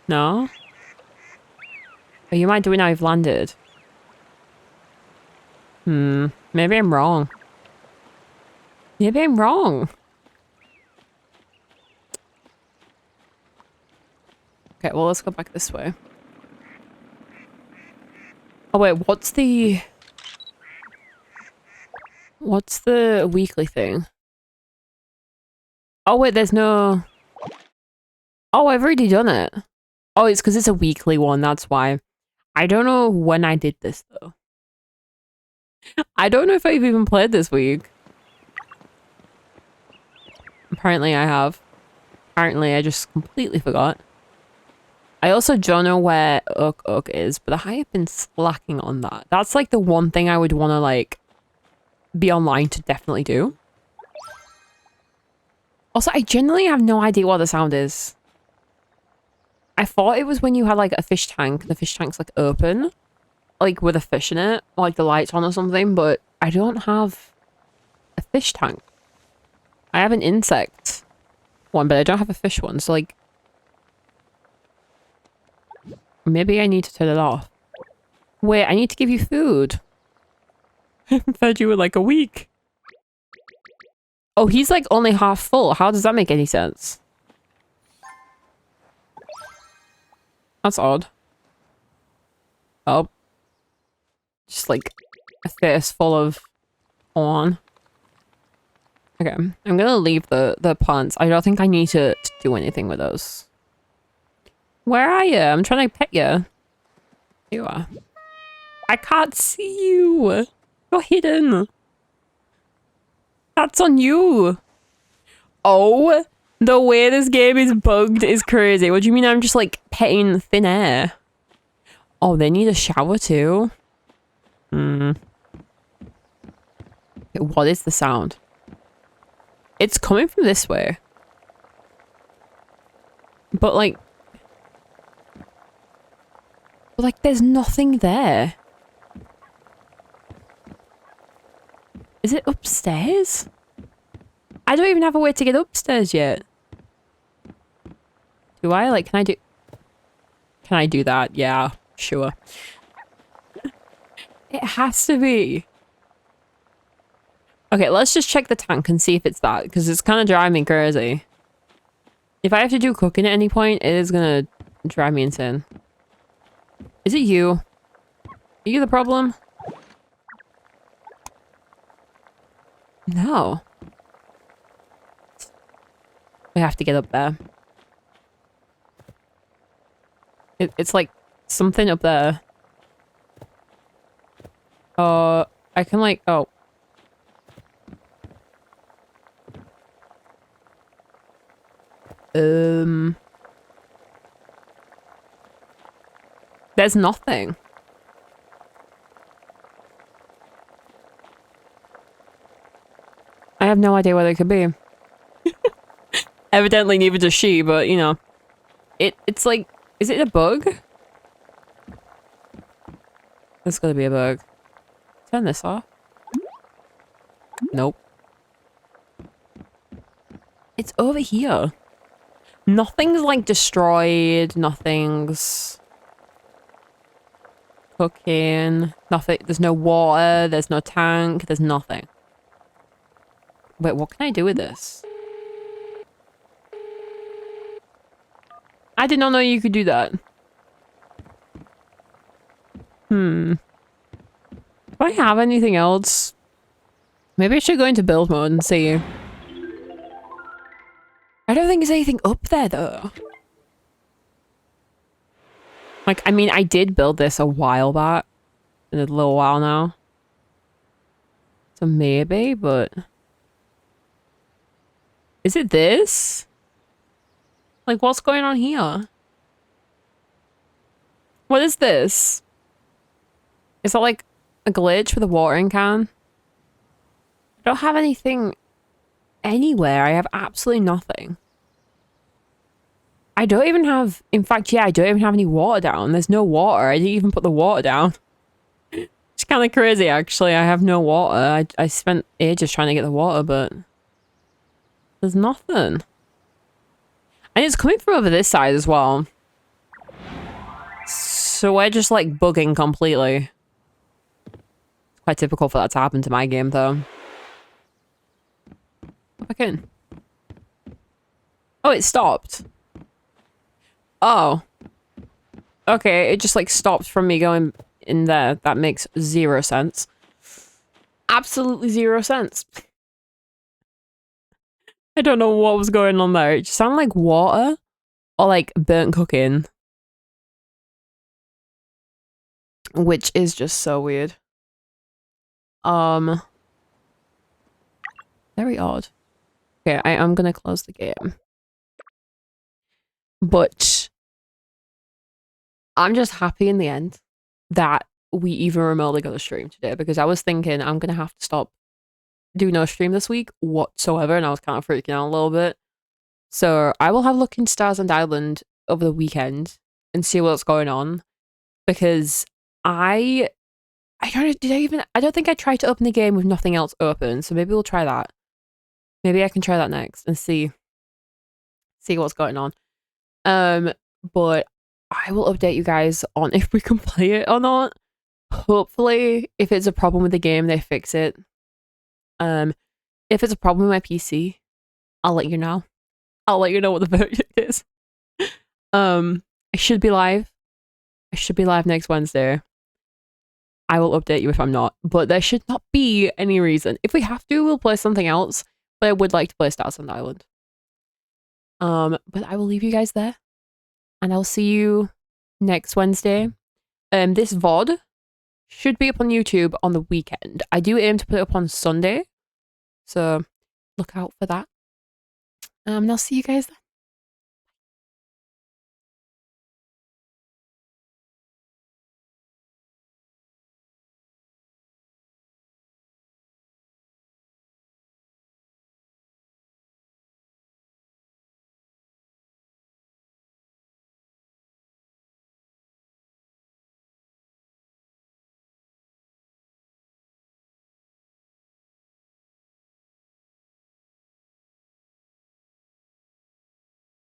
No? Oh, you might do it now you've landed. Maybe I'm wrong. Maybe I'm wrong. Okay, well, let's go back this way. Oh, wait, what's the weekly thing? Oh, wait, there's no... Oh, I've already done it. Oh, it's because it's a weekly one, that's why. I don't know when I did this though. I don't know if I've even played this week. Apparently I have. Apparently I just completely forgot. I also don't know where Uk is, but I have been slacking on that. That's like the one thing I would want to like be online to definitely do. Also, I genuinely have no idea what the sound is. I thought it was when you had like a fish tank, the fish tank's like open, like with a fish in it, or like the lights on or something, but I don't have a fish tank. I have an insect one, but I don't have a fish one, so like maybe I need to turn it off. Wait, I need to give you food. I thought you were like a week. Oh, he's like only half full. How does that make any sense? That's odd. Oh. Just like a face full of corn. Okay, I'm gonna leave the plants. I don't think I need to do anything with those. Where are you? I'm trying to pet you. Here you are. I can't see you. You're hidden. That's on you. Oh, the way this game is bugged is crazy. What do you mean I'm just like petting thin air? Oh, they need a shower too? Okay, what is the sound? It's coming from this way. But like there's nothing there. Is it upstairs? I don't even have a way to get upstairs yet. Do I? Like, can I do that? Yeah, sure. It has to be. Okay, let's just check the tank and see if it's that, because it's kind of driving me crazy. If I have to do cooking at any point, it is gonna drive me insane. Is it you? Are you the problem? No. We have to get up there. It's like something up there. I can like, oh. There's nothing. I have no idea where they could be. Evidently neither does she, but you know. It's like, is it a bug? There's gotta be a bug. Turn this off. Nope. It's over here. Nothing's like destroyed. Nothing's cooking. Nothing. There's no water. There's no tank. There's nothing. Wait, what can I do with this? I did not know you could do that. Do I have anything else? Maybe I should go into build mode and see. I don't think there's anything up there though. Like, I mean, I did build this a while back. In a little while now. So maybe, but... Is it this? Like, what's going on here? What is this? Is that like a glitch with a watering can? I don't have anything anywhere. I have absolutely nothing. I don't even have... In fact, yeah, I don't even have any water down. There's no water. I didn't even put the water down. It's kind of crazy, actually. I have no water. I spent ages trying to get the water, but... There's nothing. And it's coming from over this side as well. So we're just like bugging completely. It's quite typical for that to happen to my game though. Go back in. Oh, it stopped. Oh. Okay, it just like stopped from me going in there. That makes 0 sense. Absolutely 0 sense. I don't know what was going on there. It just sounded like water or like burnt cooking. which is just so weird. Very odd. Okay, I am gonna close the game. But I'm just happy in the end that we even remotely got a stream today, because I was thinking I'm gonna have to stop doing no stream this week whatsoever, and I was kind of freaking out a little bit. So I will have a look in Stars and Island over the weekend and see what's going on, because I don't think I tried to open the game with nothing else open, so maybe we'll try that. Maybe I can try that next and see what's going on. But I will update you guys on if we can play it or not. Hopefully, if it's a problem with the game, they fix it. If it's a problem with my PC, I'll let you know. I'll let you know what the verdict is. I should be live. I should be live next Wednesday. I will update you if I'm not, but there should not be any reason. If we have to, we'll play something else, but I would like to play Stars on Island. But I will leave you guys there, and I'll see you next Wednesday. This VOD should be up on YouTube on the weekend. I do aim to put it up on Sunday, so look out for that. And I'll see you guys then.